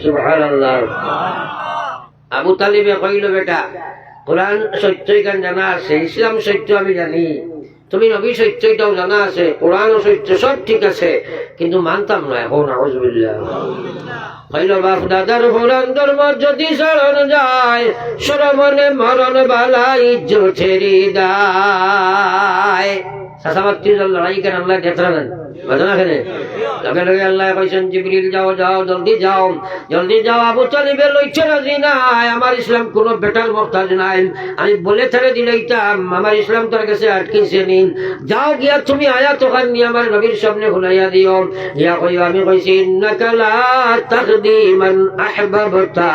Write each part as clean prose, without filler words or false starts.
সুবহানাল্লাহ। আবু তালিবে কইল, বেটা কোরআন সত্যই গান জানা আছে, ইসলাম সত্য আমি জানি, তুমি নবী সত্যটাও জানা আছে, কোরআনও সত্য, সব ঠিক আছে, কিন্তু মানতাম না। এখন আউযুবিল্লাহ কইল, বাপ দাদার কোরআন ধর্ম যদি চরণ যায়, সরমনে মরণ বালা ইজ্জতেরি দায়। সাসাবাত্তি লড়াই কেন আল্লাহ ক্ষেত্র নেন বাজনা খেলে লগে লগে আল্লাহ কইছেন, জিবরিল যাও যাও, জলদি যাও, জলদি যাও, আবু তালিবের লইছে রাজি নাই, আমার ইসলাম কোন বেটার মহতাজ নাই, আমি বলে ছেড়ে দিলাইতাম, আমার ইসলাম তোর কাছে আটকিছে নিন, যাও গিয়া তুমি আয়াত ওখান নিয়ে আমার নবীর সামনে শুনাইয়া দিও। গিয়া কইও, আমি কইছি ইন্নাকা লা তাহদি মান আহবাবতা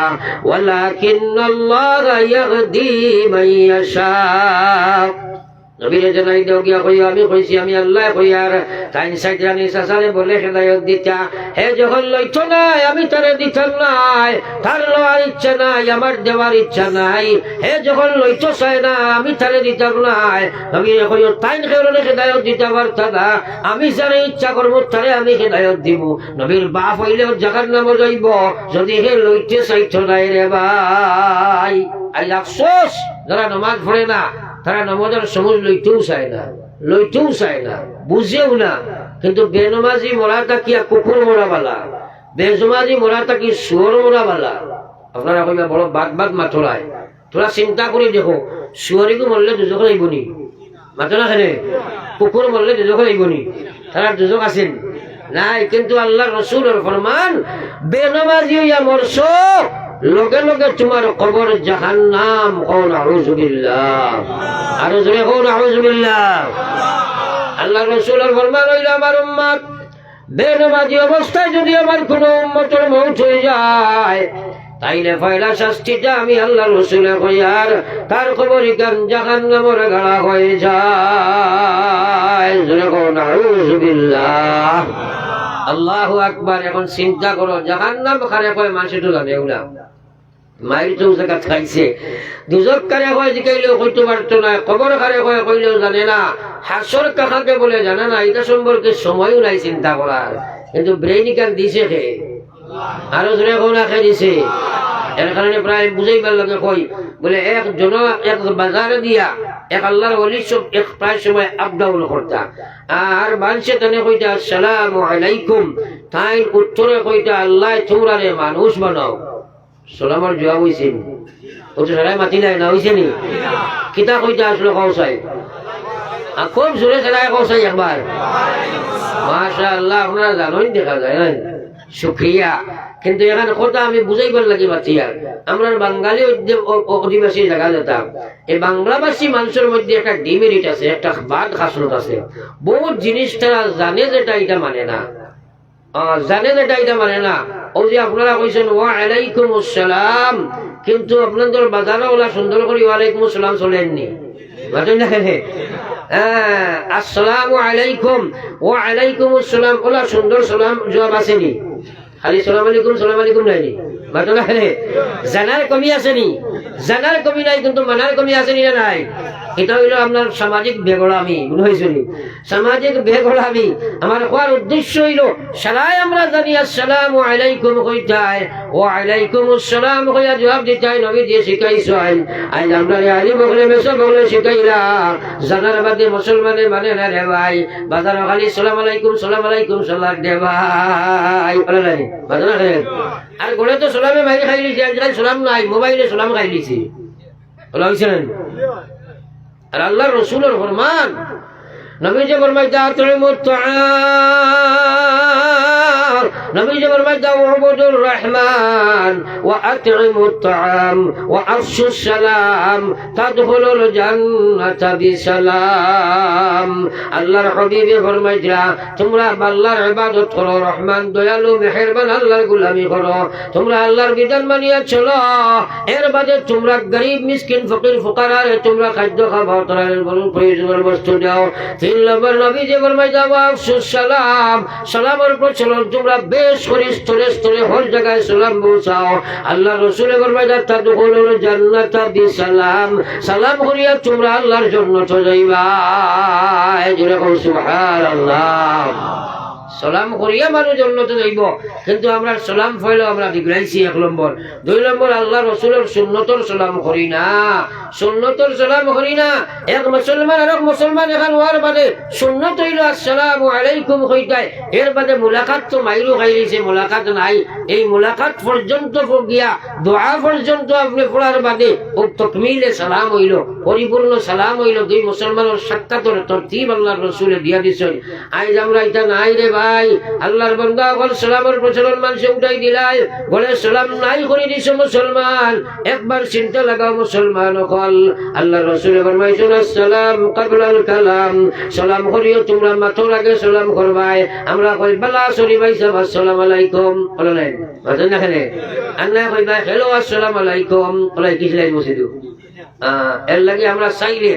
ওয়ালাকিন্নাল্লাহা ইয়াহদি মান ইয়াশা। নবীরে জানাই দাও গিয়া কইও, আমি কইছি আমি আল্লাহ কইয়ার তাইন সাইড রানি সাসারে বলে হেদায়ত দিতা, হে যখন লইছ নাই আমি তারে দিতাম নাই, তার লওয়ার ইচ্ছা নাই, আমার দেওয়ার ইচ্ছা নাই, হে যখন লইছ চায় না আমি তারে দিতাম নাই। নবীরে কইও, তাইন কেউরে হেদায়ত দিতে পারতা না, আমি যারে ইচ্ছা করবো তারে আমি হেদায়ত দিব। নবীর বাপ হইলেও জাহান্নামে যাইব যদি হে লইতে চাইছ নাই রে ভাই। আই আফসোস যারা নামাজ পড়ে না, তারা নামাজের সময় লইতেও চায় না, লইতেও চায় না, বুঝেও না, কিন্তু বেনমাজি মরাটা কি কুকুর মরা বালা, বেজমাজি মরাটা কি শুয়োর মরা বালা। আপনারা কইবা বড় বাদ বাদ মাথরায়, তোরা চিন্তা করে দেখো, শুয়োরিকে মরলে দুজক আইবনি, মাথো না খেলে, কুকুর মরলে দুজক আইবনি, তারা দুজক আছেন নাই, কিন্তু আল্লাহ রসুলের ফরমান, বেনমাজি হইয়া মরছ লগে লগে তোমার কবর জাহান্নাম। কোন আউযুবিল্লাহ, আর জোরে কোন আউযুবিল্লাহ। আল্লাহ রাসূলের ফরমান হইল, আমার উম্মত বেনমাজি অবস্থায় যদি আমার কোন উম্মতের মওত হয়ে যায়, তাইলে পয়লা শাস্তিটা আমি আল্লাহ রাসূলের কইয়ার তার কবরে গান জাহান্নামের গাড়া হয়ে যায়। জোরে কোন আউযুবিল্লাহ। আল্লাহু আকবার। এখন চিন্তা করো, জাহান্নাম কারে কয় মানুষে তো জানে না, মায়ের চৌ জায়গা খাইছে, দুজক কারে কয় জিকাইলেও কইতে পারতো না, কবর কারে কয় কইলেও জানে না, হাসর কাকাকে বলে জানে না, এটা সম্পর্কে সময়ও নাই চিন্তা করার, কিন্তু ব্রেইন কান দিছে খে, আরো জোরে কোনা খে দিছে। এর কারণে প্রায় বুঝাইবার লাগে কই বলে, এক বাজারে দিয়া এক আল্লাহর ওলি সব এক প্রায় সময় আপ ডাউন করতা, আর মানুষে তানে কইতা আসসালামু আলাইকুম, তাই উত্তরে কইতা আল্লাহ তোমরারে মানুষ বানাও। সালামের জবাব হইছে ও তো সারাই মাতি নাই না, হইছে নি কিতা কইতা আসলো কৌসাই, খুব জোরে সারাই কৌসাই একবার মাশাআল্লাহ। আপনারা জানোই, দেখা যায় না, শুক্রিয়া। কিন্তু এখানে কথা আমি বুঝাইবার লাগি পাচ্ছি, আর আমরা বাঙালি অধিবাসী জায়গা যেতাম, এই বাংলাভাষী মানুষের মধ্যে একটা ডিমেরিট আছে, একটা বাদ খাসলত আছে, বহুত জিনিস তারা জানে যেটা এটা মানে না, জানে যেটা এটা মানে না। ও যে আপনারা কইছেন ওয়া আলাইকুম আসসালাম, কিন্তু আপনাদের বাজারে ওলা সুন্দর করে ওয়ালাইকুম আসসালাম চলেননি, বুঝলেন না? আসসালামু আলাইকুম ওয়া আলাইকুম আসসালাম ওলা সুন্দর সালাম জবাব আসেনি, খালি সালাম আলাইকুম নাইনি, বুঝলেন না? জানার কমি আসেনি, জানার কমি নাই, কিন্তু মানার কমি আসেনি না নাই। এটা হইল আপনার সামাজিক বেগড়ামি, বুঝেছিলি, সামাজিক বেগড়ামি। আমার কোয়ার উদ্দেশ্য হইল সারাই আমরা জানি আসসালামু আলাইকুম কইতাই, ও আলাইকুম আসসালাম কইয়া জবাব দিতাই, নবী দিয়ে শিখাইছো। আজ আমরা আলী বগলে মেসো বগলে শিখাইলা, জানার বাদে মুসলমানে মানে না রে ভাই, বাজার খালি সালাম আলাইকুম সালাম দে ভাই, বাজার আর গলে তো সালামে মাইরে খাই লিছি, আজকাল সালাম নাই, মোবাইলে সালাম খাই লিছি, বলা হয়েছে না। আর আল্লাহ রসুলের ফরমান, নবী যে ফরমাইতা আতইমুত তাআম, নবী যে ফরমাইতা উবুদুর রহমান ওয়া আতইমুত তাআম ওয়া আফশুস সালাম তাদখুলুল জান্নাতা বিসালাম। আল্লাহর হাবিবে ফরমাইতা, তোমরা আল্লাহর ইবাদত করো, রহমান দয়ালু মেহেরবান আল্লাহর গোলামি করো, তোমরা আল্লাহর বিধান মানিয়া চলো, এর বাদে তোমরা গরিব মিসকিন ফকির ফুকারা তোমরা খাদ্য খাও, তাদের প্রয়োজনীয় বস্তু দাও। তিন নম্বর নবী যে ফরমাইতা ওয়া আফশুস সালাম, সালামের প্রচলন তোমরা বেশ করে স্থলে স্থলে হর জায়গায় সালাম পৌঁছাও। আল্লাহ রসুল ফরমাইতা তাদখুলুল জান্নাতা বিসালাম, সালাম করিয়া তোমরা আল্লাহর জান্নাতে যাইবা। জোরে কও সুবহানাল্লাহ। সালাম করিয়া মানুষ জান্নাতে যাইব, কিন্তু আমরা সালাম ফেলো আমরা বিগড়াইছি। 1 নম্বর। 2 নম্বর, আল্লাহ রসুলের সুন্নতর সালাম করি না, সুন্নতর সালাম করি না। এক মুসলমান আর এক মুসলমান এখন হওয়ার বাদে সুন্নত হইল আসসালামু আলাইকুম কইতাই, এর বাদে মুলাকাত তো মাইরু খাইছে, মুলাকাত নাই। এই মুলাকাত পর্যন্ত গিয়া দোয়া পর্যন্ত আপনি পড়ার বাদে ও তকমিলে সালাম হইল, পরিপূর্ণ সালাম হইল। 2 মুসলমানের সাক্ষাতের তরতিব আল্লাহর রসুলে দিয়া দিছেন। আজ আমরা এটা নাই রে ভাই। আল্লাহর বান্দা বল সালামের প্রচলন মানুষে উঠাই দিলাই, বলে সালাম নাই করে দিছ মুসলমান। একবার চিন্তা লাগাও মুসলমান হল, আল্লাহ রসুলে ফরমাইছেন আসসালাম ক্বাবলাল কালাম, সালাম করিও তোমরা মাথার আগে সালাম করবাই। আমরা কই বালা সরি ভাই সাহেব আসসালামু আলাইকুম বলে নাই বাজে না খেলে, আর না কই ভাই হ্যালো আসসালামু আলাইকুম বলে কি লাই বসে দিও। এর লাগে আমরা চাইলে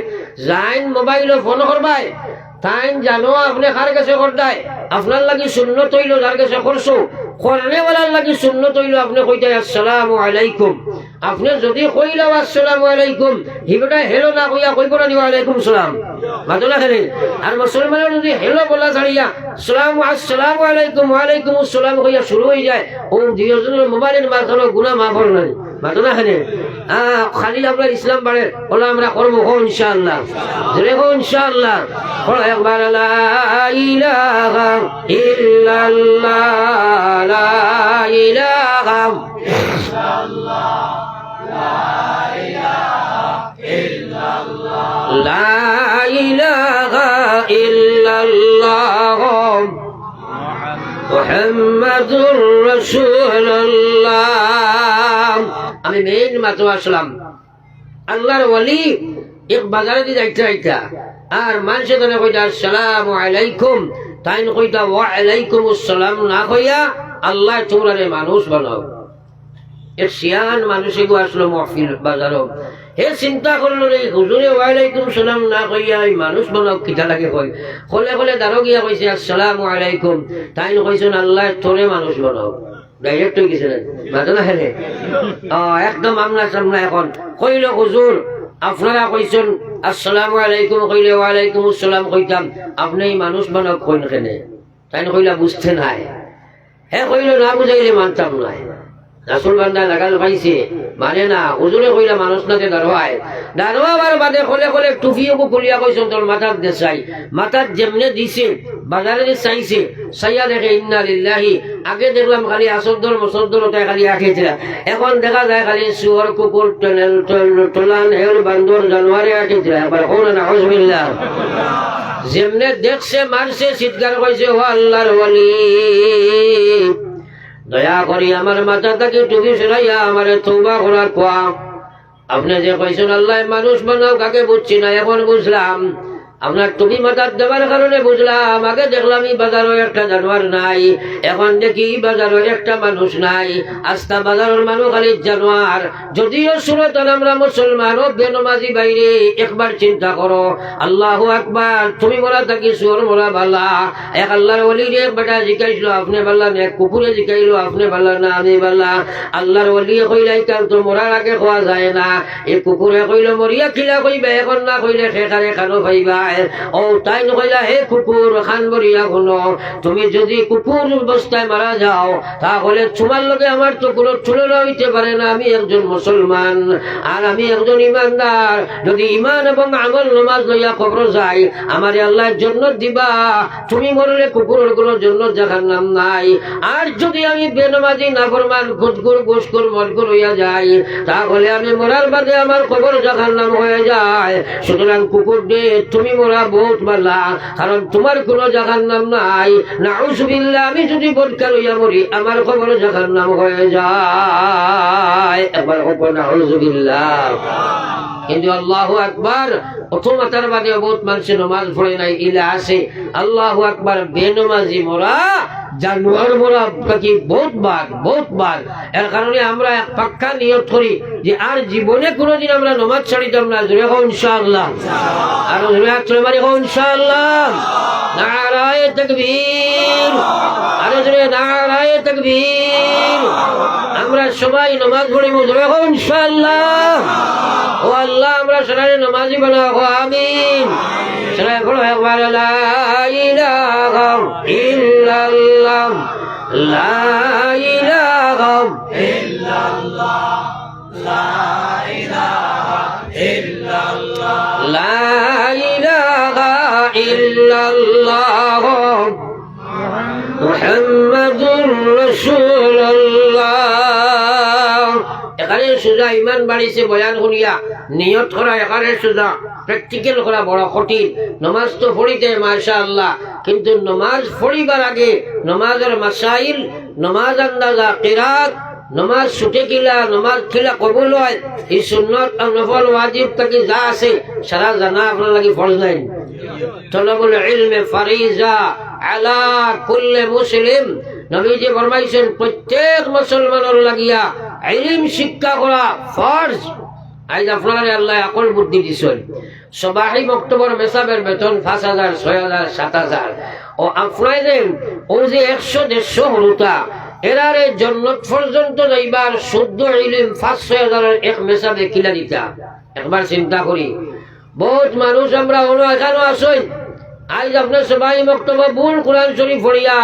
যাইন মোবাইলে ফোন করবাই, তাই জানো আপনি কার কাছে করতাই, আপনার লাগি সুন্নত হইল যার কাছে করছো, করনেওয়ালার লাগি সুন্নত হইল আপনি কইতাই আসসালামু আলাইকুম। আপনি যদি কইলাও আসসালামু আলাইকুম, হিবটা হেলো না কইয়া কইব না ওয়া আলাইকুম সালাম, মাতলা খেলে। আর মুসলমানের যদি হেলো বলা ছাড়িয়া আসসালামু আলাইকুম ওয়া আলাইকুম আসসালাম কইয়া শুরু হয়ে যায়, ও দুইজনের মোবাইলের মাঝখানে গুনাহ মাফ হল না, মাতলা খেলে। খালি আমরা ইসলাম বাড়ে ওলা আমরা করবো হো ইনশাআল্লাহ, জোরে হো ইনশাআল্লাহ। একবার লা ইলাহা ইল্লাল্লাহ, লা ইলাহা ইল্লাল্লাহ, লা ইলাহা ইল্লাল্লাহ মুহাম্মাদুর রাসূলুল্লাহ। আমি মেইন মাত্র আসলাম আল্লাহর ওয়ালি এক বাজারে দিয়ে যাইতা আর মানুষে তো কইতা আসসালামু আলাইকুম, তাই কইতা ওয়া আলাইকুম আসসালাম না কইয়া আল্লাহ তোমরা মানুষ বানাও। এক সিয়ান মানুষে গো আসলো মহফিল বাজারও, হে চিন্তা করলো রে হুজুরে ওয়া আলাইকুম সালাম না কইয়া এই মানুষ বানাও কিটা লাগে কই, কলে কলে দাঁড়ো গিয়া কইছে আসসালামু আলাইকুম, তাই কইছেন আল্লাহ তোরে মানুষ বানাও। ডাইরেক্ট হয়ে গেছে মাথা না খেলে। একদম আমনা সামনা এখন কইল হুজুর আপনারা কইছেন আসসালামু আলাইকুম কইলে ওয়া আলাইকুম আসসালাম কইতাম, আপনি মানুষ বানাও কইন কেনে? তাই কইলা বুঝতে নাই। হে কইল না বুঝাইলে মানতাম নাই। রাসূল বান্দা লাগাল পাইছে মানে না, হুজুরে কইলা মানুষ নাতে দাঁড়ায়, দাঁড়াবার বাদে কলে কলে টুফিও খুলিয়া কইছেন তোর মাথার দেশাই, মাথার যেমনে দিছে বাজারে চাইছে চাইয়া দেখে ইন্না লিল্লাহি। আগে দেখলাম খালি আসদ্দর মসদ্দর ওটাই খালি আঁকেছিল, এখন দেখা যায় খালি শুয়োর কুকুর টোলান হেল বান্দর জানোয়ারে আঁকেছিল। একবার কোন না হজবিল্লাহ, যেমনে দেখছে মারছে চিৎকার কইছে ও আল্লাহর ওয়ালি দয়া করি আমার মাথা থেকে টুপি সরাইয়া আমার তওবা করার কোয়া। আপনি যে কইছেন আল্লাহ মানুষ বানাও কাকে বুঝছি না, এখন বুঝলাম। আপনার টুপি মাথার দেওয়ার কারণে বুঝলাম। আগে দেখলাম এই বাজারও একটা জানোয়ার নাই, এখন দেখি বাজারও একটা মানুষ নাই। আস্তা বাজারের মানুষ খালি জানোয়ার। যদিও সুরত আমরা মুসলমান ও বেনমাজি বাইরে, একবার চিন্তা করো আল্লাহু আকবার, তুমি বলা থাকি সুর মোলা বাল্লা। এক আল্লাহর ওলি রে বেটা জিকাইছিল আপনি বাল্লা না, এক কুকুরে জিকাইলো আপনি বাল্লা না আমি বাল্লা। আল্লাহর ওলি কইলাই কাল তো মরার আগে খোয়া যায় না, এই কুকুরে কইল মরিয়া খিলা কইবে, এখন না কইলে খেকারে খানো পাইবা। ও তাই নকইলা হে কুকুর খান মরিয়া গুনো, তুমি যদি কুকুর অবস্থায় মারা যাও তাহলে তোমার লগে আমার তো কোনো তুলনা হইতে পারে না। আমি একজন মুসলমান আর আমি একজন ইমানদার, যদি ইমান এবং আমল নামাজ লইয়া কবর যাই আমার আল্লাহর জান্নাত দিবা, তুমি মরলে কুকুরের কোনো জান্নাত জাহান্নাম নাই। আর যদি আমি বেনমাজি নাফরমান ঘুষখোর ঘুষখোর মরখোর হইয়া যাই তাহলে আমি মরার বাদে আমার কবর জাহান্নাম হয়ে যায়। সুতরাং কুকুর দে তুমি মরা বহুত বালা, কারণ তোমার কোনো জাহান্নাম নাই। নাউযুবিল্লাহ, আমি যদি বদকা লইয়া মরি আমার কবর জাহান্নাম হয়ে যায়। একবার নাউযুবিল্লাহ। কিন্তু আল্লাহু আকবার প্রথমতার বাদে বহুত মানুষের নামাজ পড়ে নাই, ইলা আছে আল্লাহু আকবার বেনমাজি মরা জানোয়ার মরা বাকি বহুত বার। এর কারণে আমরা এক পাক্কা নিয়ত করি যে আর জীবনে কোনোদিন আমরা নামাজ ছাড়িতাম না। জোরে হোক ইনশাআল্লাহ, আর জোরে হাত তুলে মারি হোক ইনশাআল্লাহ। নারায়ে তাকবীর, আর জোরে নারায়ে তাকবীর। আমরা সবাই নামাজ পড়িব ইনশাআল্লাহ। ও আল্লাহ আমরা সবাই নামাজি বানাও, আমিন। সবাই পড়ো একবার লা ইলাহা ইল্লাল্লাহ, লা ইলাহা ইল্লাল্লাহ, লা ইলাহা ইল্লাল্লাহ, লা ইলাহা ইল্লাল্লাহ, মুহাম্মাদুর রাসূলুল্লাহ। এখানে সোজা ইমান বাড়িছে বয়ান শুনিয়া নিয়ত করা, এখানে সোজা প্র্যাকটিক্যাল করা বড় কঠিন। নমাজ তো পড়িতে মাশাআল্লাহ, কিন্তু নমাজ পড়িবার আগে নমাজের মাসাইল, নমাজ আন্দাজা, কিরাত, নমাজ ছুটে কিলা, নমাজ খিলা কবুল হয়, এই সুন্নত আর নফল ওয়াজিব তাকে যা আছে সারা জানা আপনার লাগি ফরজ নাই। তলবুল ইলমে ফারিজা আলা কুল্লি মুসলিম। নবীজি ফরমাইছেন প্রত্যেক মুসলমানের লাগিয়া ইলম শিক্ষা করা ফরজ। আজ আপনারা আল্লাহ আকল বুদ্ধি দিছেন। সবাই বক্তব্য মেসাবের বেতন 5,000, 6,000, 7,000। ও আপনাদের ও যে 100-150 হলুতা এরারে জন্নত পর্যন্ত যাইবার শুদ্ধ ইলম 5-6,000 এক মেসাবে কিলা দিতা। একবার চিন্তা করি, বহুত মানুষ আমরা হলো এখানে আসই, আজ আপনার সবাই বক্তব্য ভুল কোরআন শরীফ পড়িয়া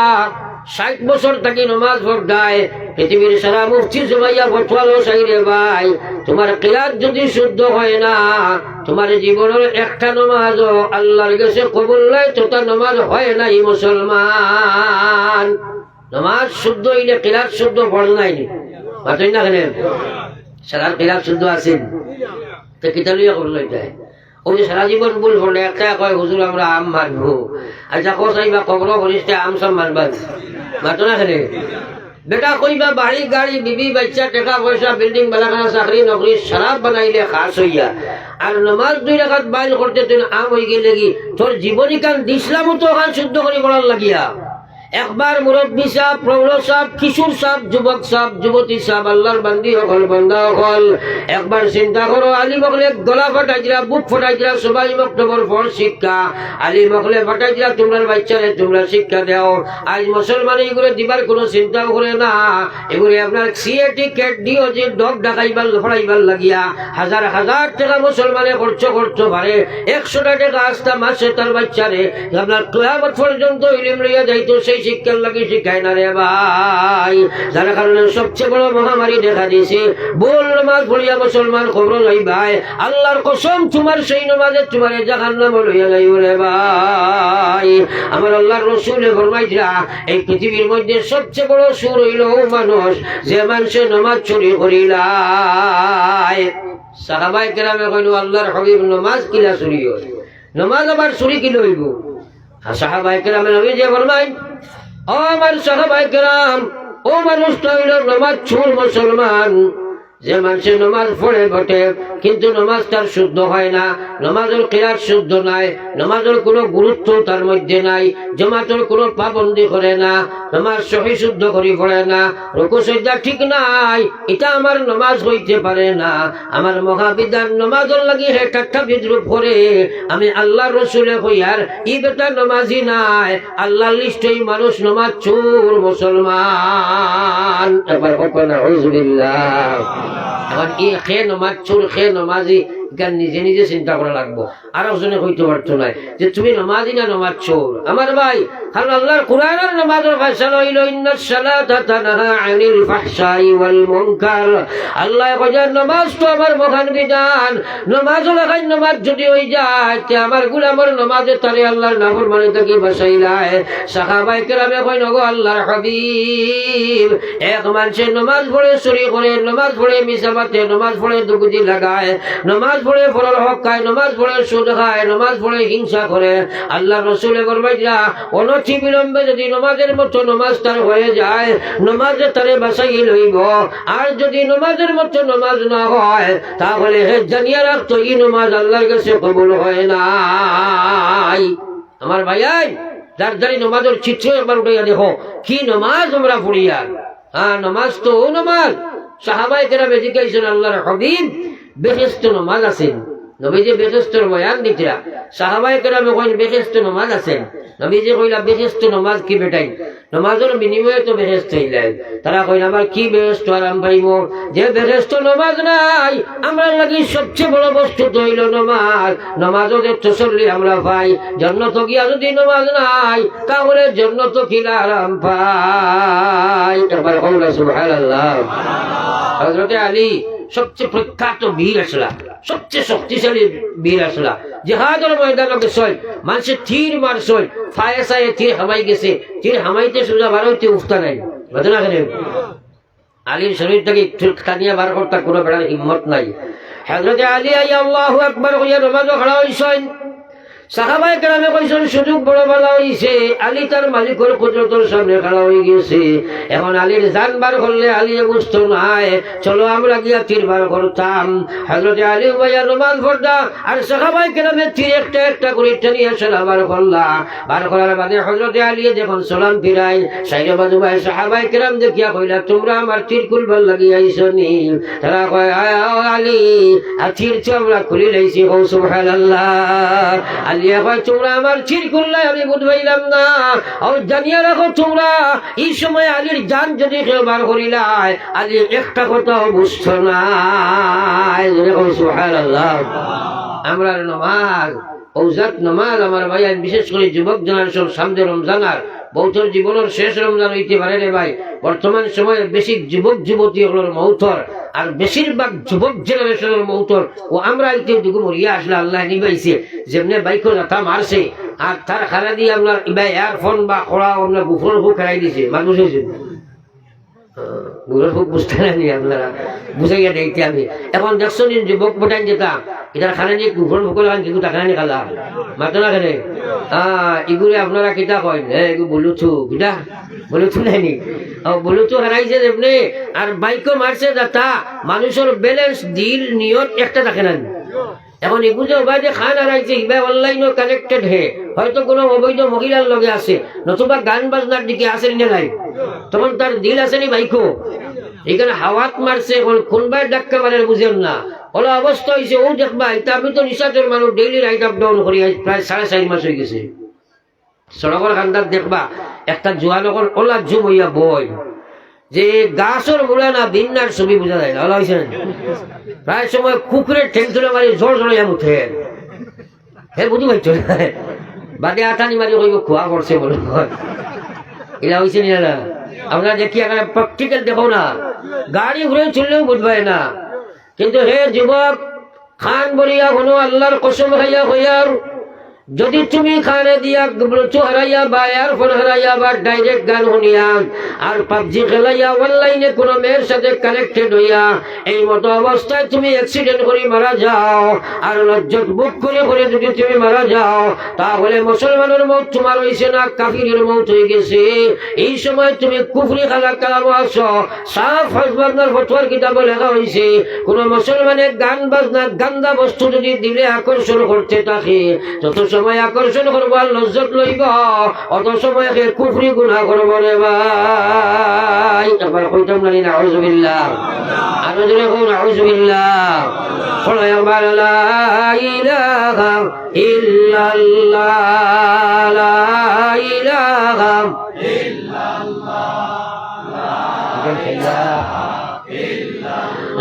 60 বছর থাকি নমাজ পড়ায় পৃথিবীর সারা মুফতি জমাইয়া ফতোয়ালো চাইরে ভাই, তোমার কিরাত যদি শুদ্ধ হয় না, তোমার জীবনের একটা নমাজও আল্লাহর কাছে কবুল নাই, তোতা নমাজ হয় নাই মুসলমান। নমাজ শুদ্ধ হইলে কিরাত শুদ্ধ পড় নাই মাতই না, কেন সারা কিরাত শুদ্ধ আছেন তো কিতালিয়া করল যায়। ওই সারা জীবন ভুল পড়লে একটা কয় হুজুর আমরা আম মানবো, আচ্ছা কোথাইবা কবর বলিসতে আম সব মানবান মাতো না, কেন বেটা কইবা বাড়ি গাড়ি বিবি বাচ্চা টাকা পয়সা বিল্ডিং বালাখানা চাকরি নকরি শরাব বানাইলে খাস হইয়া, আর নমাজ 2 রাকাত বাইল করতে তুই আম হয়ে গেলে কি তোর জীবনী কান দিসলামও তো ওখান শুদ্ধ করে বলার লাগিয়া। একবার মুরব্বী সাহ, প্রৌঢ় সাহ, কিশোর সাহ, যুবক সাহ, যুবতী সাহ, আল্লাহর বান্দি হল, বান্দা হল, একবার চিন্তা করো, আলী মকলে গলা ফাটাইছিলা, বুক ফাটাইছিলা, সবাই বক্তব্যের পর শিক্ষা, আলী মকলে ফাটাইছিলা, তোমরা বাচ্চারে তোমরা শিক্ষা দাও। আজ মুসলমান এগুলো দিবার কোনো চিন্তাও করে না, এগুলো আপনার সিএটি ক্যাট দিও যে ডগ ডাকাইবার ফড়াইবার লাগিয়া হাজার হাজার টাকা মুসলমানে খরচ করতে পারে, 100 টাকা আস্তা মাসে তার বাচ্চারে আপনার কিয়ামত পর্যন্ত ইলম লইয়া যাইতো, সেই শিক্ষার লাগে শিখায় না রে ভাই। যার কারণে সবচেয়ে বড় মহামারী দেখা দিয়েছে, ভুল নামাজ পড়িয়া মুসলমান খবর নাই ভাই, আল্লাহর কসম তোমার সেই নামাজে তোমার জাহান্নাম লইয়া যাইব রে ভাই। আমার আল্লাহর রাসূলে ফরমাইছিলা, এই পৃথিবীর মধ্যে সবচেয়ে বড় সুর হইল মানুষ যে মানুষে নামাজ চুরি করিলায়। সাহাবায়ে কেরামে কইল, আল্লাহর হাবিব নামাজ কিলা চুরি হয়, নামাজ আবার চুরি কিলো হইব? সাহাবায়ে কেরামে নবী যে ফরমাইন, ও আমার সাহাবায়ে কেরাম, ও মানুষ তো হইল নামাজ চোর মুসলমান, যে মানুষের নামাজ পড়ে বটে কিন্তু নামাজ তার শুদ্ধ হয় না, নামাজের কিরাত শুদ্ধ নাই, নামাজের কোনো গুরুত্ব তার মধ্যে নাই, জামাতের কোনো পাবন্দি করে না, নামাজ সহি শুদ্ধ করি পড়ে না, রুকু সিজদা ঠিক নাই, এটা আমার নামাজ হইতে পারে না। আমার মহাবিদ্যার নামাজের লাগি হে ঠাট্টা বিদ্রুপ করে, আমি আল্লাহর রাসূলে কইয়ার ই বেটা নামাজি নাই, আল্লাহর লিস্টেই মানুষ নামাজ চোর মুসলমান। একবার কল্পনা আউযুবিল্লাহ। এখন এই খে নমাজ চোর খে নমাজি গান নিজে নিজে চিন্তা করা লাগবো, আর একজনে কইতে পারতো না যে তুমি নমাজি না নমাজ চোর। আমার ভাই, কারণ আল্লাহর কোরআনের নামাজের ফয়সালা হইল ইন্নাস সালাতা তানহা আনিল ফাহশাই ওয়াল মুনকার। আল্লাহ কয় নামাজ তো আমার মহান বিধান, নামাজ লাগাই নামাজ যদি হই যায় তে আমার গোলামের নামাজে তারে আল্লাহর নাফরমানি থেকে বাঁচাইলায়। সাহাবায়ে কেরামে কয় নগো আল্লাহর হাবিব, এক মানুষে নামাজ পড়ে চুরি করে, নামাজ পড়ে মিছাবাতে, নামাজ পড়ে দুগুজি লাগায়, নামাজ পড়ে ফরল হক খায়, নামাজ পড়ে সুদ খায়, নামাজ পড়ে হিংসা করে, আল্লাহ রাসূলে ফরমাইলা অনতি বিলম্বে যদি নামাজের মতো নামাজ তার হয়ে যায়, নামাজে তারে বাঁচাই লইব। আর যদি নামাজের মতো নামাজ না হয় তাহলে হে জানিয়া রাখতো এই নামাজ আল্লাহর কাছে কবুল হয় নাই। আমার ভাইয়াই, যার যারি নামাজের চিত্র একবার উঠাইয়া দেখো কি নামাজ আমরা পড়িয়া। হ্যাঁ, নামাজ তো ও নামাজ। সাহাবায়ে কেরামে জিজ্ঞাসা, আল্লাহর হাবিব বেহেশত নামাজ আছেন? নবীজি বেহেশতের বয়ান দিতরা সাহাবায়ে কেরামে কইন বেহেশত নামাজ আছেন নবীজি কইলা বেহেশত নামাজ কি বেটাই নামাজের বিনিময়ে তো বেহেশত হইলাই তারা কইন আবার কি বেহেশত আরাম পাইব যে বেহেশত নামাজ নাই আমরা লাগি সবচেয়ে বড় বস্তু তো হইল নামাজ নামাজও যে তসল্লি আমরা পাই জান্নাত গিয়া যদি নামাজ নাই তাহলে জান্নাত কিলা আরাম পাই একবার কওলা সুবহানাল্লাহ হযরত আলী সবচেয়ে প্রখ্যাত বীর আসলা সবচেয়ে শক্তিশালী বীর আসলা জিহাদের ময়দানে গেছল মানুষে তীর মারছল ফায়সায়ে তীর হামাই গেছে তীর হামাইতে সোজা বার হইতে উঠতা নাই বুঝলা কেন আলীর শরীর থেকে কানিয়া বার করতে কোনো বেড়ার হিম্মত নাই হযরত আলী আল্লাহু আকবার কইয়া নামাজে খাড়া হইছেন সাহাবায়ে কেরামে কইছেন সুযোগ বড় ভালো হইছে আলী তার মালিকের কুদরতের সামনে খাড়া হয়ে গেছে এখন আলীর জান বার করলে আলী বুঝতো নাই চলো আমরা গিয়া তীর বার করতাম হযরত আলী ভাইয়া নামাজ পড়তা আর সাহাবায়ে কেরামে তীর একটা একটা করে টেনে সালাম বার করলা বার করার বাদে হযরত আলী যখন সালাম ফিরাই সাইরে বাজু ভাই সাহাবায়ে কেরাম দেখিয়া কইলা তোমরা আমার তীর খুলবার লাগি আইছো নি তারা কয় আলী আর তীর তো আমরা খুলে লইছি ও সুবহানাল্লাহ আলিয়া ভাই তোমরা আমার তীর খুললে আমি বুঝবাইলাম না আর জানিয়ে রাখো তোমরা এই সময় আলীর জান যদি কেউ বার করিলাই আলীর একটা কথাও বুঝতো না সুবহানাল্লাহ আমরা নামাজ ঔজাত নামাজ আমার ভাই বিশেষ করে যুবক জেনারেশন সামনে রমজান আর বৌদ্ধর জীবনের শেষ রমজান হইতে পারে রে ভাই বর্তমান সময়ে বেশি যুবক যুবতী হলোর মৌতর আর বেশিরভাগ যুবক জেনারেশনের মৌতর ও আমরা আইতে দুগু মরিয়া আসলে আল্লাহ নিবাইছে যেমনি বাইকও যাতা মারছে আর তার খানা দিয়ে আপনার এয়ারফোন বা খোড়া আপনার গুফর ফুক খেলাই দিছে মানুষ হয়েছে গুফর ফুক বুঝতে নানি আপনারা বুঝাইয়া দেখতে আমি এখন দেখছো দিন যুবক বোটাই যেতাম এটার খানা দিয়ে গুফর ফুক লাগান কিন্তু টাকা নিয়ে খালা মাতো না কেনে এগুলো আপনারা কিতা কয় এগুলো বলুথু কিতা বলুথু নাইনি বলুথু হারাইছে যেমনি আর বাইকও মারছে যাতা মানুষের ব্যালেন্স দিল নিয়ত একটা থাকে না এখন এগুলো যে খান হারাইছে ইবা অনলাইনও কানেক্টেড হে হয়তো কোনো অবৈধ মহিলার লগে আছে নতুবা গান বাজনার দিকে আসেনি না নাই তখন তার দিল আসেনি বাইকও এখানে হাওয়াত মারছে কোনবার ডাক্কা মারে বুঝেন না ওলা অবস্থা হয়েছে ও দেখবা এটা আমি তো নিশাচর মানুষ ডেইলি রাইট আপ ডাউন করি প্রায় 4.5 মাস হয়ে গেছে সড়কের খান্দার দেখবা একটা জোয়ানকর ওলা জুম হইয়া বই যে গাছর মুড়া না বিন্নার ছবি বোঝা যায় না ওলা হয়েছে প্রায় সময় কুকুরের ঠেং তুলে মারি জোর জোর উঠে হে বুঝি পাইছ বাদে আটানি মারি কইব খোয়া করছে বলে এরা হয়েছে না আমরা দেখি এখানে প্র্যাকটিক্যাল দেখো না গাড়ি ঘুরে চললেও বুঝবাই না কিন্তু হে যুবক খান বলিয়া কোনো আল্লাহর কসম খাইয়া হইয়ার যদি তুমি খানে দিয়া ব্লুটুথ হারাইয়া বা এয়ারফোন হারাইয়া বা ডাইরেক্ট গান শুনিয়া আর পাবজি খেলাইয়া অনলাইনে কোনো মেয়ের সাথে কানেক্টেড হইয়া এই মতো অবস্থায় তুমি অ্যাক্সিডেন্ট করে মারা যাও আর লজ্জত বুক করে যদি তুমি মারা যাও তাহলে মুসলমানের মৌত তোমার হয়েছে না কাফিরের মৌত হয়ে গেছে এই সময় তুমি কুফরি খালা কালামো আসো সাফ হাজবান্দার ফতোয়ার কিতাবে লেখা হয়েছে কোনো মুসলমানের গান বাজনা গান্দা বস্তু যদি দিলে আকর্ষণ করতে থাকে তত সময় আকর্ষণ করবো আর লজ্জত লইব অত সময় কুফরি গুনাহ করবো রে ভাই একবার কইতাম না নাউযুবিল্লাহ আরো জোরে কও নাউযুবিল্লাহ বলো একবার লা ইলাহা ইল্লাল্লাহ লা ইলাহা ইল্লাল্লাহ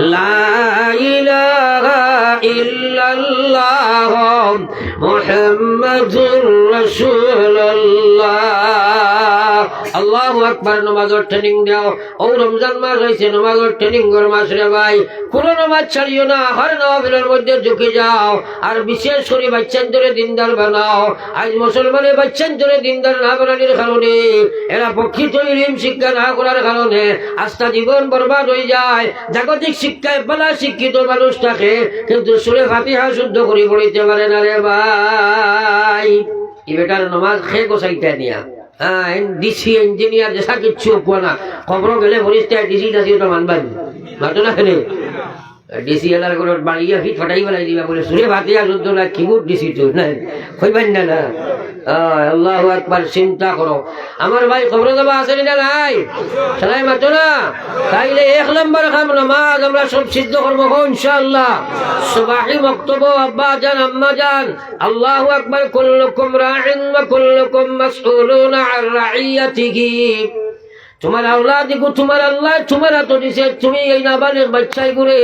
লা ইলাহা ইল্লাল্লাহ মুহাম্মাদুর রাসূলুল্লাহ আল্লাহু আকবার নামাজের ট্রেনিং দাও ও রমজান মাস হইছে নামাজের ট্রেনিং এর মাস রে ভাই কোন নামাজ ছাড়িও না হর নওয়াফিলের মধ্যে ঢুকে যাও আর বিশেষ করে বাচ্চাদের দিনদার বানাও আজ মুসলমানের বাচ্চাদের দিনদার না বানানোর কারণে এরা প্রকৃত ইলম শিক্ষা না করার কারণে আস্থা জীবন বরবাদ হয়ে যায় জাগতিক শিক্ষায় বলা শিক্ষিত মানুষ থাকে কিন্তু সূরা ফাতিহা শুদ্ধ করে পড়তে পারে না রে ভাই এই বেটার নামাজ খেয়ে গোসাইতে নিয়া ডিসি ইঞ্জিনিয়ার যেসা কিচ্ছু কোয়া না খবর গেলে বলিস ডিসি টাসি ওটা মানবাই মাতো না খেলে ডিসি এলার করে বাড়িয়া ফিট ফাটাই বেলাই দিবা বলে সুরে ভাতিয়া যুদ্ধ না কিবোর্ড ডিসি তো না কইবেন না না আল্লাহু আকবার চিন্তা করো আমার ভাই খবর দেওয়া আছে না নাই সালাই মাতো না তাইলে 1 নম্বর কাম নামাজ আমরা সব সিদ্ধ করবো ইনশাআল্লাহ সুবহি মক্তব আব্বা জান আম্মা জান আল্লাহু আকবার কুল্লুকুম রাইন ওয়া কুল্লুকুম মাসউলুনা আন রাইয়াতিহি তোমার আওলাদ তোমার আল্লাহ তোমার তো দিছে তুমি এই নাবালিগ বাচ্চাই করে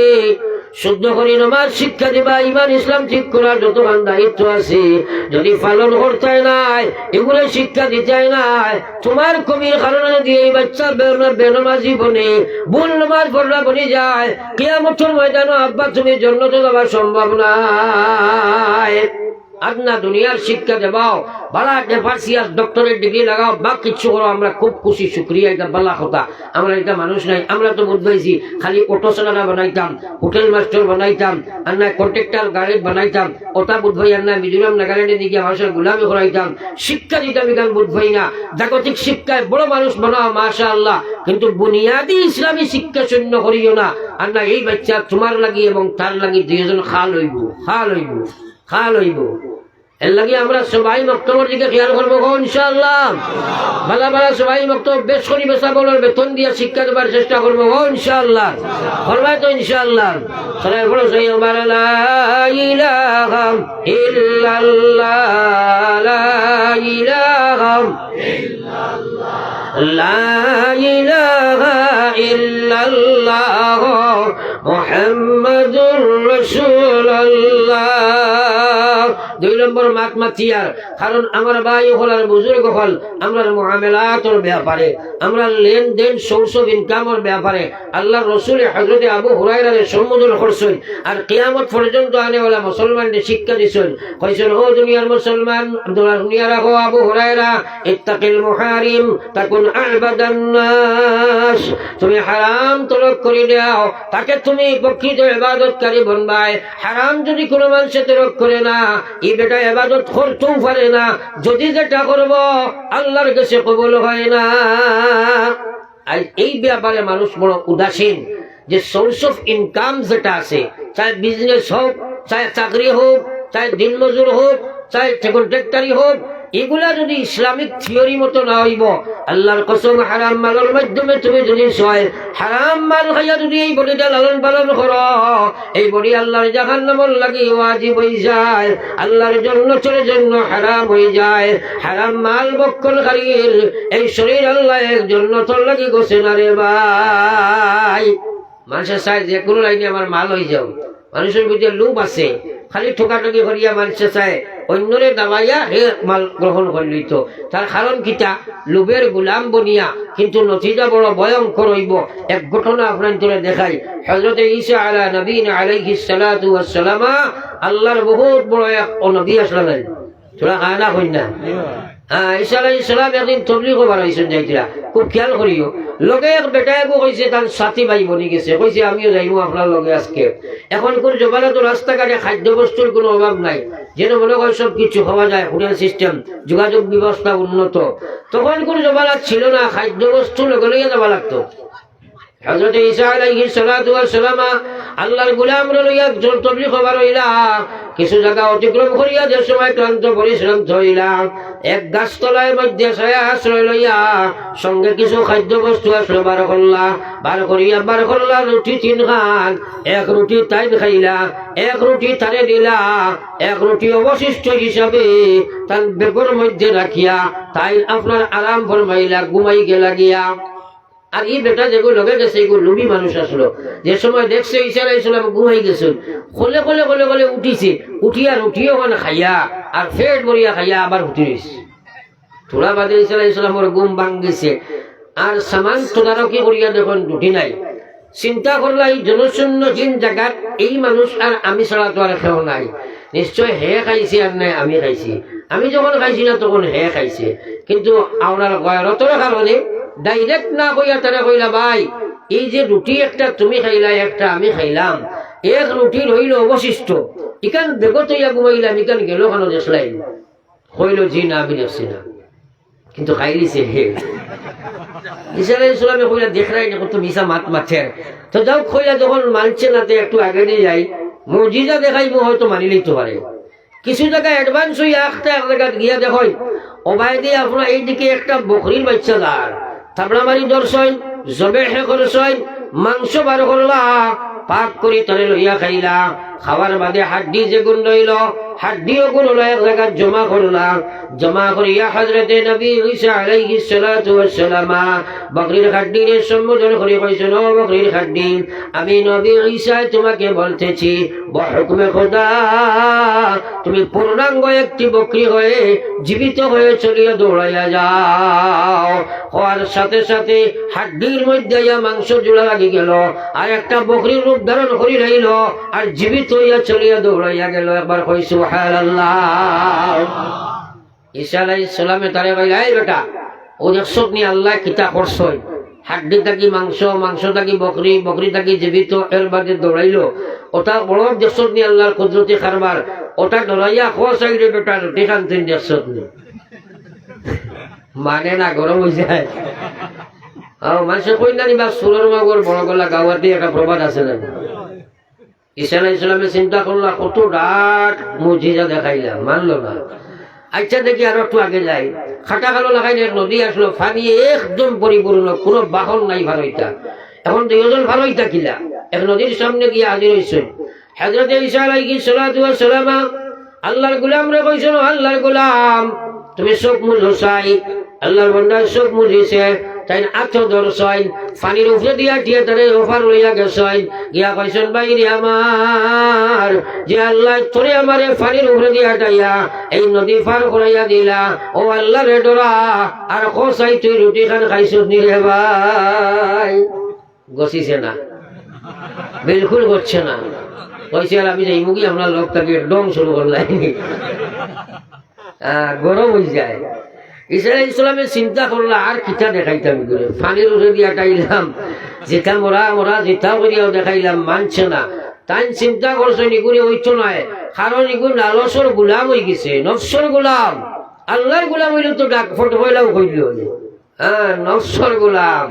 শুদ্ধ করে নামাজ শিক্ষা দিবা ইমান ইসলাম ঠিক করার যতক্ষণ দায়িত্ব আছে যদি পালন করতে নাই এগুলো শিক্ষা দিতে নাই তোমার কমির কারণে যদি এই বাচ্চা বেনামাজি বনে ভুল নামাজ পড়া বনে যায় কিয়ামতের ময়দানে আব্বা তুমি জান্নাতে যাওয়া সম্ভব নাই আদনা দুনিয়ার শিক্ষা দেবাও বালা ফার্সিয়াস ডক্টরেট ডিগ্রি লাগাও বা কিছু করো আমরা খুব খুশি শুক্রিয়া এটা বালা কথা আমরা এটা মানুষ নাই আমরা তো বুঝবাইছি খালি অটো চালানা বানাইতাম হোটেল মাস্টার বানাইতাম আর না কন্ট্রাক্টর গাড়ি বানাইতাম ওটা বুঝবাই আর না মিজোরাম নাগাল্যান্ডে দিকে মানুষের গোলামি করাইতাম শিক্ষা দিতাম এখান বুঝবাই না জাগতিক শিক্ষায় বড় মানুষ বানাও মাশাআল্লাহ কিন্তু বুনিয়াদি ইসলামী শিক্ষা শূন্য করিও না আর না এই বাচ্চা তোমার লাগি এবং তার লাগি দুইজন খাল হইব এর লাগে আমরা সবাই মক্তবের দিকে খেয়াল করবো ইনশাআল্লাহ ভালো ভালো সবাই মক্তব বেশ করি বেসা বলার বেতন দিয়ে শিক্ষা দেবার চেষ্টা করবো ইনশাআল্লাহ করবাই তো ইনশাআল্লাহ সবাই বলো সেই আমার লা ইলাহা ইল্লাল্লাহ লা ইলাহা লা ইলাহা ইল্লাল্লাহ মুহাম্মাদুর রাসূলুল্লাহ 2 নম্বর মাতমাতিয়ার কারণ আমার ভাই হল আর বুজুর্গ হল আমরা মুআমালাতের ব্যাপারে আমরা লেনদেন সোর্স অফ ইনকামের ব্যাপারে আল্লাহর রাসূল হযরত আবু হুরায়রার সম্বোধন করছেন আর কিয়ামত পর্যন্ত আনেওয়ালা মুসলমানদের শিক্ষা দিছেন কইছেন ও দুনিয়ার মুসলমান দুনিয়া রাখো আবু হুরায়রা ইত্তাকিল মুহারিম তাকুন আ'বাদান নাস তুমি হারাম তরক করে দাও তাকে তুমি প্রকৃত ইবাদতকারী বানবাই হারাম যদি কোনো মানুষ তরক করে না এই বেটা ইবাদত করতেও পারে না যদি যেটা করব আল্লাহর কাছে কবুল হয় না আর এই ব্যাপারে মানুষ বড় উদাসীন যে সোর্স অফ ইনকাম যেটা আছে চাই বিজনেস হোক চাই চাকরি হোক চাই দিনমজুর হোক চাই কন্ট্রাক্টরি হোক এগুলা যদি ইসলামিক থিওরি মতো না হইব আল্লাহর কসম হারাম মালের মাধ্যমে তুমি যদি ছয় হারাম মাল খাইয়া যদি এই বডিটা লালন পালন করো এই বডি আল্লাহর জাহান্নামের লাগি ওয়াজিব হয়ে যায় আল্লাহর জন্য হারাম হয়ে যায় হারাম মাল বক্ষণকারীর এই শরীর আল্লাহ জান্নাতের লাগি গোছে না রে ভাই মানুষের চাই যে কোনো লাইনে আমার মাল হয়ে যাও মানুষের ভিতরে লোভ আছে খালি ঠোকাঠকি করিয়া মানুষে চায় অন্যরে দাবাইয়া হে মাল গ্রহণ করে লইত তার কারণ কিটা লোভের গোলাম বনিয়া কিন্তু নথিটা বড় ভয়ঙ্কর হইব এক ঘটনা আপনার তোরে দেখাই হযরত ঈসা আলা নবীনা আলাইহিস সালাতু ওয়াস সালাম আল্লাহর বহুত বড় এক নবী আসলেন তোরা আনা হই না ঈসা আলাইহিস সালাম একদিন তবলিগ করার হইছেন যাইতিরা খুব খেয়াল করিও লগে এক বেটায় কইছে তার সাথী ভাই বনি গেছে কইছে আমিও যাইবো আপনার লগে আজকে এখন কোন জবানা তো রাস্তাঘাটে খাদ্য বস্তুর কোনো অভাব নাই যেন মনে হয় সব কিছু খাওয়া যায় হোটেল সিস্টেম যোগাযোগ ব্যবস্থা উন্নত তখন কোন জবানা ছিল না খাদ্য বস্তু লগে লইয়া যাওয়া লাগতো হযরত ঈসা আলাইহিস সালাতু ওয়াস সালাম আল্লাহর গোলাম লইয়া তবলিগ করার হইলা কিছু জায়গা অতিক্রম করিয়া যে সময় ক্লান্ত পরিশ্রাম হইলা এক গাছতলার মধ্যে ছায়া আশ্রয় লইয়া সঙ্গে কিছু খাদ্য বস্তু আসলো বার করলা রুটি 3 খান এক রুটি তাই খাইলা এক রুটি তারে দিলা এক রুটি অবশিষ্ট হিসাবে তার বেগর মধ্যে রাখিয়া তাই আপনার আরাম ফরমাইলা ঘুমাই গেলা গিয়া আর এই বেটা যেগুলো লগে গেছে এগুলো লুবি মানুষ আসলো যে সময় দেখছে ঈসা আলাইহিস সালাম ঘুমাই গেছেন খোলে উঠিছে উঠিয়া রুটিও ওখানে খাইয়া আর ফেট ভরিয়া খাইয়া আবার উঠি রয়েছে থোড়া বাদে ঈসা আলাইহিস সালামের ঘুম ভাঙিছে আর সামান তদারকি করিয়া দেখুন রুটি নাই চিন্তা করলা এই জনশূন্য জিন জায়গার এই মানুষ আর আমি ছাড়া তো আর কেউ নাই নিশ্চয় হে খাইছে আর নাই আমি খাইছি আমি যখন খাইছি না তখন হে খাইছে কিন্তু আপনার গয়রতর কারণে ডাইরেক্ট না কইয়া তারা কইলা ভাই এই যে রুটি একটা তুমি খাইলা একটা আমি খাইলাম এক রুটি রইল অবশিষ্ট ইকান বেগত ইয়া ঘুমাইলাম ইকান গেল কেন দেখলাম কইল জি না আমি দেখছি না কিন্তু খাইলিছে হে ঈসা আলাইহিস সালামে কইলা দেখরাই না কত মিছা মাত মাছের তো যাও কইলা যখন মানছে না তো একটু আগে দিয়ে যাই মুজিজা দেখাইবো হয়তো মানি লইতে পারে কিছু জায়গায় অ্যাডভান্স হইয়া একটা এক জায়গায় গিয়া দেখই ওবাই দিয়ে আপনার এইদিকে একটা বকরির বাচ্চা দাঁড় থাবড়া মারি দর্শন জবে হে করছই মাংস বার করলা পাক করি তরে লইয়া খাইলা খাবার বাদে হাড্ডি যে গুণ রইল হাড্ডিও গুণ হলো এক জায়গায় জমা করলা জমা করিয়া হযরতে নবী ঈসা আলাইহিস সালাতু ওয়াস সালাম বকরির হাড্ডির সম্বোধন করে কইছেন ও বকরির হাড্ডি আমি নবী ঈসা তোমাকে বলতেছি বহুকমে খোদা তুমি পূর্ণাঙ্গ একটি বকরি হয়ে জীবিত হয়ে চলিয়া দৌড়াইয়া যাও হওয়ার সাথে সাথে হাড্ডির মধ্যে মাংস জোড়া লাগি গেল আর একটা বকরির রূপ ধারণ করি রইল আর জীবিত হইয়া চলিয়া দৌড়াইয়া গেল একবার কই সুবহানাল্লাহ ঈসা আলাইহিস সালামে তারে কইলা এই বেটা ও দেখছক নি আল্লাহ কিতা করছই হাড্ডি থাকি মাংস মাংস থাকি বকরি বকরি থাকি জীবিত এর বাদে দৌড়াইলো ওটা বড় দেখছক নি আল্লাহর কুদরতি কারবার ওটা দৌড়াইয়া খো সাইডে বেটা রুটি খানতেন দেখছক নি মানে না গরম হয়ে যায় মানুষে কই না বা সুরের মগর বড় গলা গাওয়াতে একটা প্রবাদ আছে না ঈসা আলাইহিস সালামে চিন্তা করলা কত রাত মুজিজা দেখাইলাম মানলো না আচ্ছা দেখি আরো একটু আগে যাই খাটা কালো লাগাই এক নদী আসলো পানি একদম পরিপূর্ণ কোনো বাহন নাই ভালোইটা এখন দুইজন ভালোইটা কিলা এক নদীর সামনে গিয়ে হাজির হয়েছে হযরতে ঈসা আলাইহিস সালাতু ওয়াস সালাম আল্লাহর গোলাম রে কইছেন আল্লাহর গোলাম তুমি সব মুজ চাই আল্লাহর বান্দা সব মুজিছে তাই আত্ম দর্শন পানির উপরে দিয়া দিয়ে তারে ওফার লইয়া গেছেন গিয়া কইছেন বাইরে আমার যে আল্লাহ তোরে আমারে পানির উপরে দিয়া টাইয়া এই নদী পার করাইয়া দিলা ও আল্লাহ রে ডরা আর কোসাই তুই রুটি খান খাইছস নি রে ভাই গছিছে না বিলকুল করছে না কইছে আর আমি যাই মুগি আপনার লোকটাকে ডং শুরু করলাই গরম হয়ে যায় ঈসা আলাইহিস সালামের চিন্তা করলা আর কিতা দেখাইতাম করে পানির উঠে দিয়া টাইলাম যেটা মোরা যেটা করিয়াও দেখাইলাম মানছে না তাই চিন্তা করছে নিগুড়ি হইতো নয় কারণ নিগুণ লালসর গোলাম হয়ে গেছে নফসর গোলাম আল্লাহর গোলাম হইলে তো ডাক ফটো হইলাও কইল নফসর গোলাম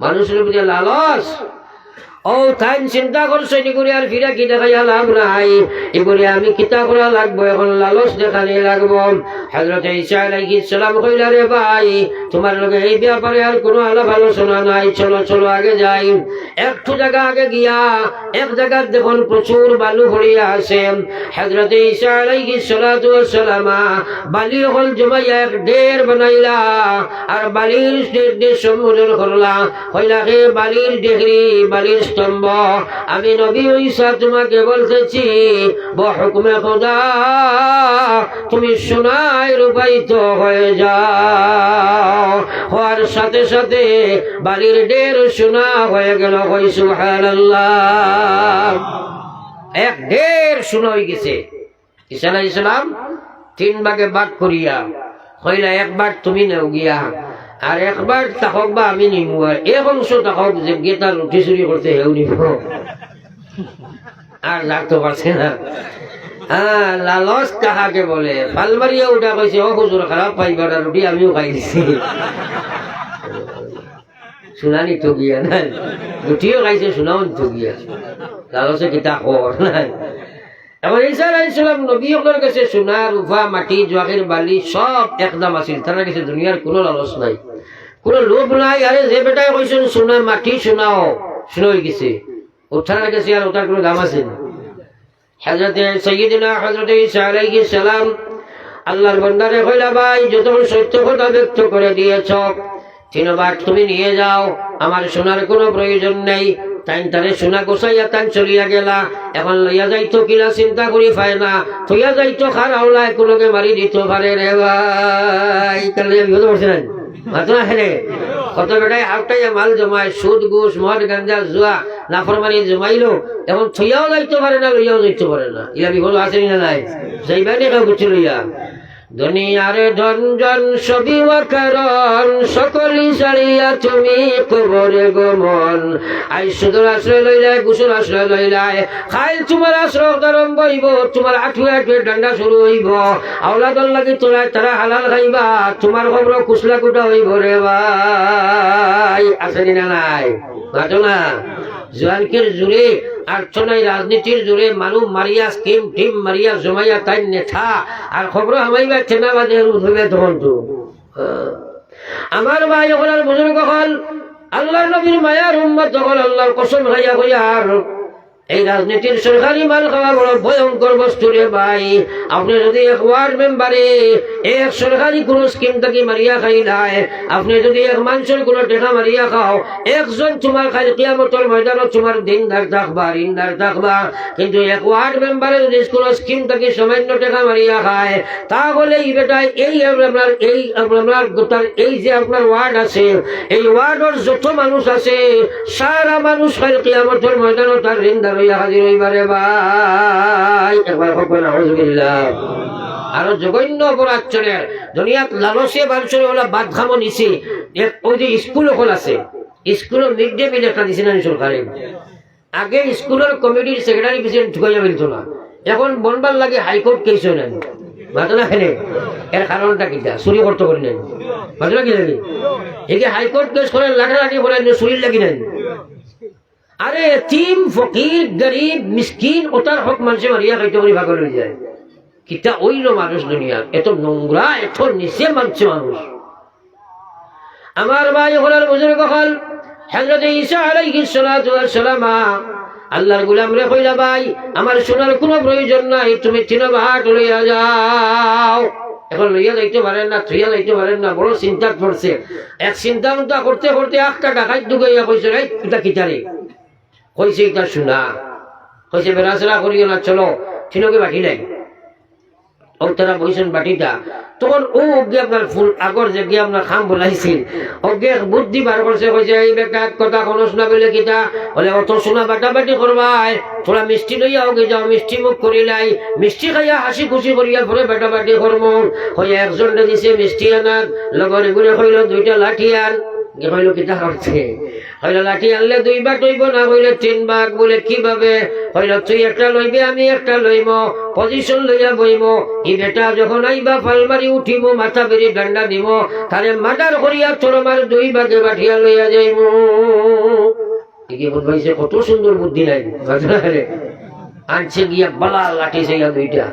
মানুষের প্রতি লালস ও তাই চিন্তা করছে নিগুড়ি আর ফিরা কি দেখাইয়া লাভ নাই এগুলি আমি কিতা করা লাগবো এখন লালস দেখানি লাগবো হযরত ঈসা আলাইহিস সালাম কইলা রে ভাই তোমার লগে এই ব্যাপারে আর কোনো আলাপ আলোচনা নাই চলো চলো আগে যাই একটু জায়গা আগে গিয়া এক জায়গা দেখুন প্রচুর বালু ভরিয়া আছে হযরত ঈসা আলাইহিস সালাতু ওয়াস সালাম বালি হল জমাইয়া এক ঢের বানাইলা আর বালির ঢের সম্বোধন করলা কইলা হে বালির ঢেরি বালির স্তম্ভ আমি নবী ঈসা তোমাকে বলতেছি বহুকমে খোদা তুমি সোনায় রূপায়িত হয়ে যাও হওয়ার সাথে সাথে বালির ঢের সোনা হয়ে গেল কই সুবহানাল্লাহ এক ঢের সোনা হয়ে গেছে ঈসা আলাইহিস সালাম 3 ভাগে ভাগ করিয়া কইলা এক ভাগ তুমি নাও গিয়া আর একবার তাকক বা আমি নিমু আর এক অংশ তাকক যে গেতা লুটি চুরি করতে হেউ নিব আর লাগতে পারছে না লালস কাহাকে বলে ফালমারিয়া উঠা কইছে ও হুজুর খারাপ পাইবার রুটি আমিও খাই দিছি শুনানি তো গিয়া নাই রুটিও খাইছে শুনাও তো গিয়া লালসে কিতা খবর নাই এখন ঈসা আলাইহিস সালাম নবী হকর কাছে সোনা রূপা মাটি জোয়াকের বালি সব একদম আছিল তার কাছে দুনিয়ার কোনো লালস নাই কোনো লোভ নাই আরে যে বেটাই কইছেন সোনা মাটি শোনাও শুনে গেছে ওঠার কাছে আর ওটার কোনো দাম আছে না হযরতে সাইয়্যিদিনা হযরতে ঈসা আলাইহিস সালাম আল্লাহর বান্দারে কইলা ভাই যত সত্য কথা ব্যক্ত করে দিয়েছ 3 বার তুমি নিয়ে যাও আমার সোনার কোনো প্রয়োজন নেই তাই তারে সোনা গোসাইয়া তান চলিয়া গেলা এখন লইয়া যাইতো কিলা চিন্তা করি পায় না থইয়া যাইতো খারাওলায় কোনোকে মারি দিত পারে রে ভাই তাহলে বিপদ পড়ছে না মাত্র হেরে কত বেটায় হাফটাইয়া মাল জমায় সুদ ঘুষ মদ গাঞ্জা জুয়া নাফরমানি জমাইলো এখন থইয়াও যাইতে পারে না লইয়াও যাইতে পারে না ইলা বিপদ আছে না নাই যাইবাই নে কেউ কিছু লইয়া দুনিয়ারে ধনজন সবই ওয়াকারণ সকলি ছাড়িয়া তুমি কবরে গমন আই সুদর আশ্রয় লইলাই গুসল আশ্রয় লইলাই খাইল তোমার আশ্রয় গরম বইব তোমার আঠুয়ে আঠুয়ে ডান্ডা শুরু হইব আওলাদর লাগি তোলায় তারা হালাল খাইবা তোমার খবর কুসলা কুটা হইব রে ভাই আসেনি না নাই ঘটনা জোয়ানকের জুড়ে আর্চনাই রাজনীতির জুড়ে মানুষ মারিয়া স্কিম টিম মারিয়া জমাইয়া তাই নেথা আর খবর হামাইবা চেনা বাদে উঠবে তখন তো আমার ভাই যখন আর বুজুর্গ হল আল্লাহর নবীর মায়ার উম্মত যখন আল্লাহর কসম খাইয়া হইয়া আর এই রাজনীতির সরকারি মাল খাওয়া বড় ভয়ঙ্কর বস্তু রে ভাই আপনি যদি এক ওয়ার্ড মেম্বারে এক সরকারি কোন স্কিম থাকি মারিয়া খাইলায় আপনি যদি এক মানুষের কোন টেকা মারিয়া খাও একজন তোমার খাই কিয়ামতের ময়দানত তোমার দিনদার থাকবা ঋণদার থাকবা কিন্তু এক ওয়ার্ড মেম্বারে যদি কোন স্কিম থাকি সামান্য টেকা মারিয়া খায় তাহলে এই বেটায় আপনার গোটার এই যে আপনার ওয়ার্ড আছে এই ওয়ার্ডের যত মানুষ আছে সারা মানুষ খাই কিয়ামতের ময়দানত তার ঋণদার আরো জঘন্য অপরাধ চলে দুনিয়াত লালসে মানুষের ওলা বাদ খামো নিছে ওই যে স্কুল ওখান আছে স্কুলের মিড ডে মিল একটা দিছে না সরকারে আগে স্কুলের কমিটির সেক্রেটারি প্রেসিডেন্ট ঢুকাইয়া ফেলতো না এখন বনবার লাগে হাইকোর্ট কেস হয়ে নেন ঘটনা খেলে এর কারণটা কিটা চুরি করতে করি নেন ঘটনা কি লাগে একে হাইকোর্ট কেস করে লাঠালাঠি করে চুরির লাগি নেন আরে তিম ফকির গরিব মিসকিন ওটার হক মানুষে মারিয়া খাইতে করে ভাগ হয়ে যায় কিতা ওইল মানুষ দুনিয়া এত নোংরা এত নিচে মানছে মানুষ আমার ভাই হলার বুজুর্গ হল হযরত ঈসা আলাইহিস সালাতু ওয়াস সালাম আল্লাহর গোলাম রে কইলা ভাই আমার শোনার কোনো প্রয়োজন নাই তুমি তিন ভাট লইয়া যাও এখন লইয়া যাইতে পারেন না থুইয়া যাইতে পারেন না বড় চিন্তা করছে এক চিন্তা করতে করতে একটা ডাকাত ঢুকাইয়া কইছে রে এটা কিতারে কইছে এটা শোনা কইছে বেড়াচেরা করিও না চলো তিনকে বাকি নাই ও তারা বইছেন বাটিটা তখন ও অজ্ঞে আপনার ফুল আগর যে গিয়ে আপনার খাম বলাইছিল অজ্ঞে বুদ্ধি বার করছে কইছে এই বেটা কথা কোনো শোনা বলে কিতা বলে অত শোনা বাটাবাটি করবাই থোড়া মিষ্টি লইয়া ওকে যাও মিষ্টি মুখ করিলাই মিষ্টি খাইয়া হাসি খুশি করিয়া পরে বাটাবাটি করবো হইয়া একজনটা দিছে মিষ্টি আনার লগরে ঘুরে হইল দুইটা লাঠি আন হইল কিতা করছে হইল লাঠি আনলে দুই ভাগ হইব না হইলে তিন ভাগ বলে কিভাবে হইল তুই একটা লইবি আমি একটা লইব পজিশন লইয়া বইব ই বেটা যখন আইবা ফালমারি উঠিব মাথা বেরি ডান্ডা দিব তাহলে মার্ডার করিয়া তোর আমার দুই ভাগে বাঠিয়া লইয়া যাইব বলবাইছে কত সুন্দর বুদ্ধি নাই আনছে গিয়া বালা লাঠি সেইয়া দুইটা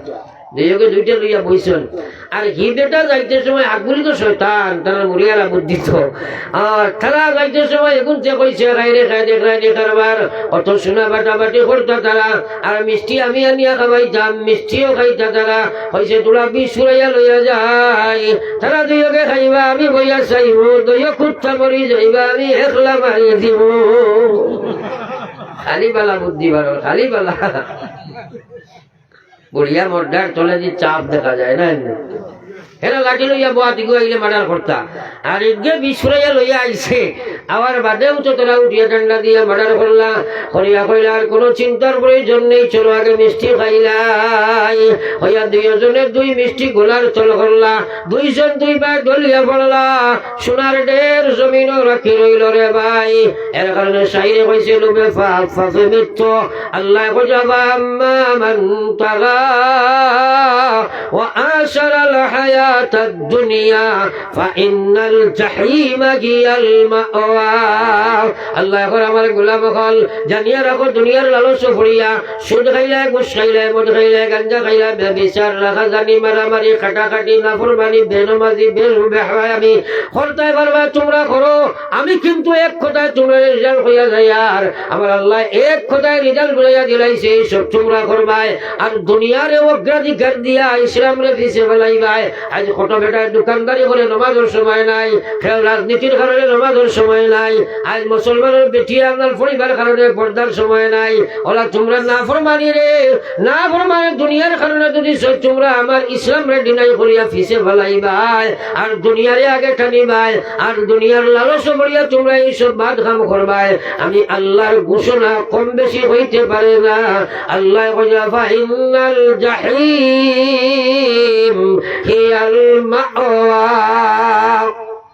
দুইকে দুইটা লইয়া বইছেন আর হি বেটা যাইতে সময় আগগুলি তো শয়তান তারা মরিয়ারা বুদ্ধি তো আর তারা যাইতে সময় এখন যে কইছে খাইরে খাইরে কারবার অত সোনা বাটাবাটি করতা তারা আর মিষ্টি আমি আনিয়া খাওয়াইতাম মিষ্টিও খাইতা তারা হয়েছে তোরা বিষ ফুরাইয়া লইয়া যায় তারা দুইকে খাইবা আমি বইয়া চাইব দুইও খুঁজা মরি যাইবা আমি একলা মারি দিব খালি বালা বুদ্ধি বারো খালি বালা বুড়িয়া মর্ডার চলে যে চাপ দেখা যায় না এরা লাঠি লইয়া বোয়া দিগু আইলে মার্ডার করতা আর এদিকে বিছুরাইয়া লইয়া আইছে আবার বাদেও তো তোরা উঠিয়া ডান্ডা দিয়া মার্ডার করলা করিয়া কইলা আর কোনো চিন্তার প্রয়োজন নেই চলো আগে মিষ্টি খাইলাই হইয়া দুইজনের দুই মিষ্টি গোলার চল করলা দুইজন দুই ভাগ ডলিয়া পড়লা সোনার ঢের জমিনও রাখি রইল রে ভাই এর কারণে সাইরে কইছে লোবে ফাফে মিত্র আল্লাহ কইবা আম্মা মান তাগা ওয়া আশারাল হায়া الدنيا فإن الجحيم هي المأوى আল্লাহ এখন আমার গোলাম হল জানিয়া রাখো দুনিয়ার লালস ফুরিয়া সুদ খাইলে ঘুষ খাইলে মদ খাইলে গাঞ্জা খাইলে ব্যভিচার রাখা জানি মারামারি খাটাখাটি নাফরমানি বেনমাজি বেহায়ামি করতে পারবা তোমরা করো আমি কিন্তু এক কথায় তোমরা রেজাল্ট হইয়া যাই আর আমার আল্লাহ এক কথায় রেজাল্ট বুঝাইয়া দিলাইছে সব তোমরা করবাই আর দুনিয়ারে অগ্রাধিকার দিয়া ইসলামরে পিছিয়ে ফেলাইবাই আজ কত বেটায় দোকানদারি করে নমাজের সময় নাই খেয়াল রাজনীতির কারণে নমাজের সময় নাই আজ মুসলমানের বেটি আপনার পরিবার কারণে পর্দার সময় নাই ওলা তোমরা না ফরমানি রে না ফরমানি দুনিয়ার কারণে যদি তোমরা আমার ইসলাম রে ডিনাই করিয়া ফিসে ফেলাইবাই আর দুনিয়ারে আগে টানিবাই আর দুনিয়ার লালস করিয়া তোমরা এইসব বাদ কাম করবাই আমি আল্লাহর ঘোষণা কম বেশি হইতে পারে না আল্লাহ কইয়া ফাইনাল জাহিম হিয়াল মাওয়া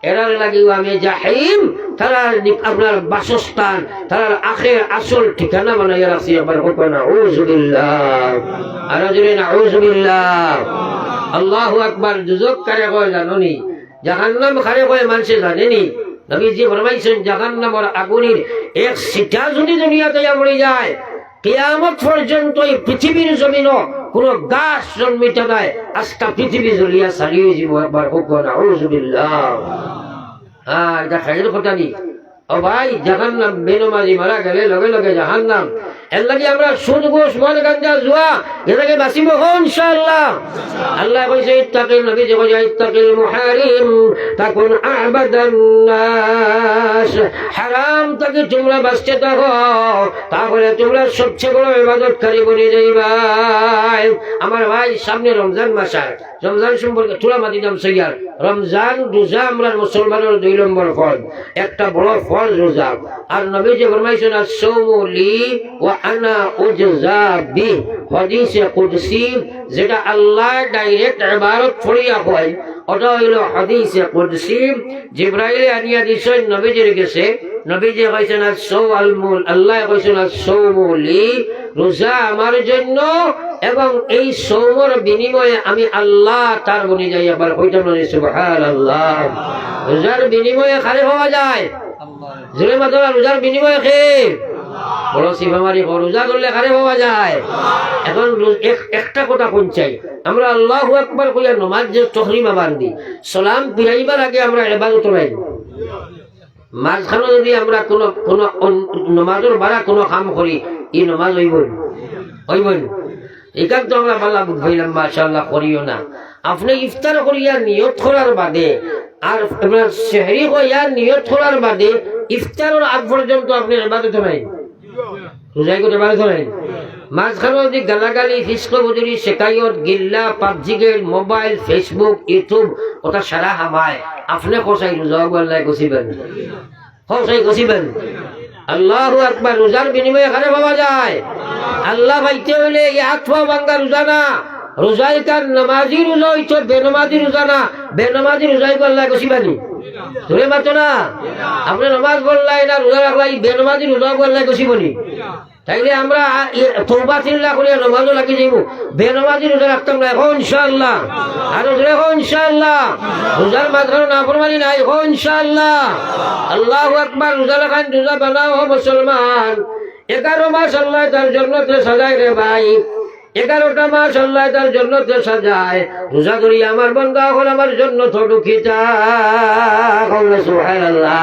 এরার লাগিও আমি জাহিম তারা আপনার বাসস্থান তার আখের আসল ঠিকানা বানাইয়া রাখছি একবার হোক নাউযু বিল্লাহ আর জোরে নাউযু বিল্লাহ আল্লাহু আকবার দুজক কারে কয় জানোনি জাহান্নাম কারে কয় মানুষে জানেনি নবীজি ফরমাইছেন জাহান্নামের আগুনের এক ছিটা যদি দুনিয়াতে পড়ে যায় কিয়ামত পর্যন্ত এই পৃথিবীর জমিনও কোন গাছ জন্মিতে নাই আজকা পৃথিবী জ্বলিয়া ছাড়িয়ে যাব একবার হোক নাউযু বিল্লাহ হ্যাঁ এটা খাইর কথা নি ও ভাই জাহান্নাম বেনমাজি মারা গেলে লগে লগে জাহান্নাম এর লাগে আমরা সুদ ঘুষ মদ গাঁজা জুয়া এটাকে বাঁচিব ইনশাআল্লাহ আল্লাহ কইছে ইত্তাকিল নবী যে কইছে ইত্তাকিল মুহারিম তাকুন আবাদান নাস হারাম থেকে তোমরা বাঁচতে থাকো তাহলে তোমরা সবচেয়ে বড় ইবাদতকারী বনে যাইবা আমার ভাই সামনে রমজান মাস আর রমজান সম্পর্কে তুলা মাতি দাম সইয়ার রমজান রোজা আমরা মুসলমানের 2 নম্বর ফল একটা বড় ফল রোজা আর নবী যে ফরমাইছেন আস-সাওমু লি ওয়া আনা উজজা বি হাদিসে কুদসি যেটা আল্লাহ ডাইরেক্ট ইবাদত করিয়া কয় ওটা হইল হাদিসে কুদসি জিবরাইল আনিয়া দিছেন নবীজির কাছে নবীজি কইছেন আস-সাওমু আল্লাহ কইছেন আস-সাওমু লি রোজা আমার জন্য এবং এই সৌমর বিনিময়ে আমি আল্লাহ তার বনি যাই আবার কইতে বলি সুবহানাল্লাহ রোজার বিনিময়ে খালি হওয়া যায় জোরে মাত্র রোজার বিনিময়ে খে বড় সিফামারি রোজা করলে খালি হওয়া যায় এখন একটা কথা কোন চাই আমরা আল্লাহু আকবার কইয়া নামাজ যে তহরিমা বান্ধি সালাম ফিরাইবার আগে আমরা ইবাদত নাই মাঝখানে যদি আমরা কোন নামাজের বারা কোনো কাম করি এই নামাজ হইব এখান তো আমরা বালা বুঝাইলাম মাশাআল্লাহ করিও না আপনি ইফতার করিয়া নিয়ত করার বাদে আর আপনার সেহরি করিয়া নিয়ত করার বাদে ইফতারের আগ পর্যন্ত আপনি ইবাদত নাই রোজাই করতে পারে নাই মাঝখানে যদি গালাগালি ফিসকো বুজুরি শেখায়ত গিল্লা PUBG game mobile Facebook YouTube ওটা সারা হামায় আপনি কোসাই রোজা আল্লাহ কষিবেন কোসাই কষিবেন আল্লাহু আকবার রোজার বিনিময়ে খানে পাওয়া যায় আল্লাহ ভাইতে হইলে এই আত্মা বাঙ্গা রোজা না রোজাই কার নামাজি রোজা হইতো বেনমাজি রোজা না বেনমাজি রোজাই আল্লাহ কষিবানি ধরে মাতো না আপনি নামাজ পড়লাই না রোজা রাখলাই বেনমাজি রোজা আল্লাহ কষিবনি তাইলে আমরা তওবা তিল্লা করিয়া নামাজও লাগি যাইব বেনমাজি রোজা রাখতাম না এখন ইনশাআল্লাহ আর রোজা এখন ইনশাআল্লাহ রোজার মাঝখানে নাফরমানি নাই এখন ইনশাআল্লাহ আল্লাহু আকবার রোজা রাখান রোজা বানাও মুসলমান 11 মাস আল্লাহ তার জান্নাতে সাজায় রে ভাই 11টা মাস আল্লাহ তার জান্নাতে সাজায় রোজা করি আমার বান্দা হল আমার জান্নাত ঢুকিতা সুবহানাল্লাহ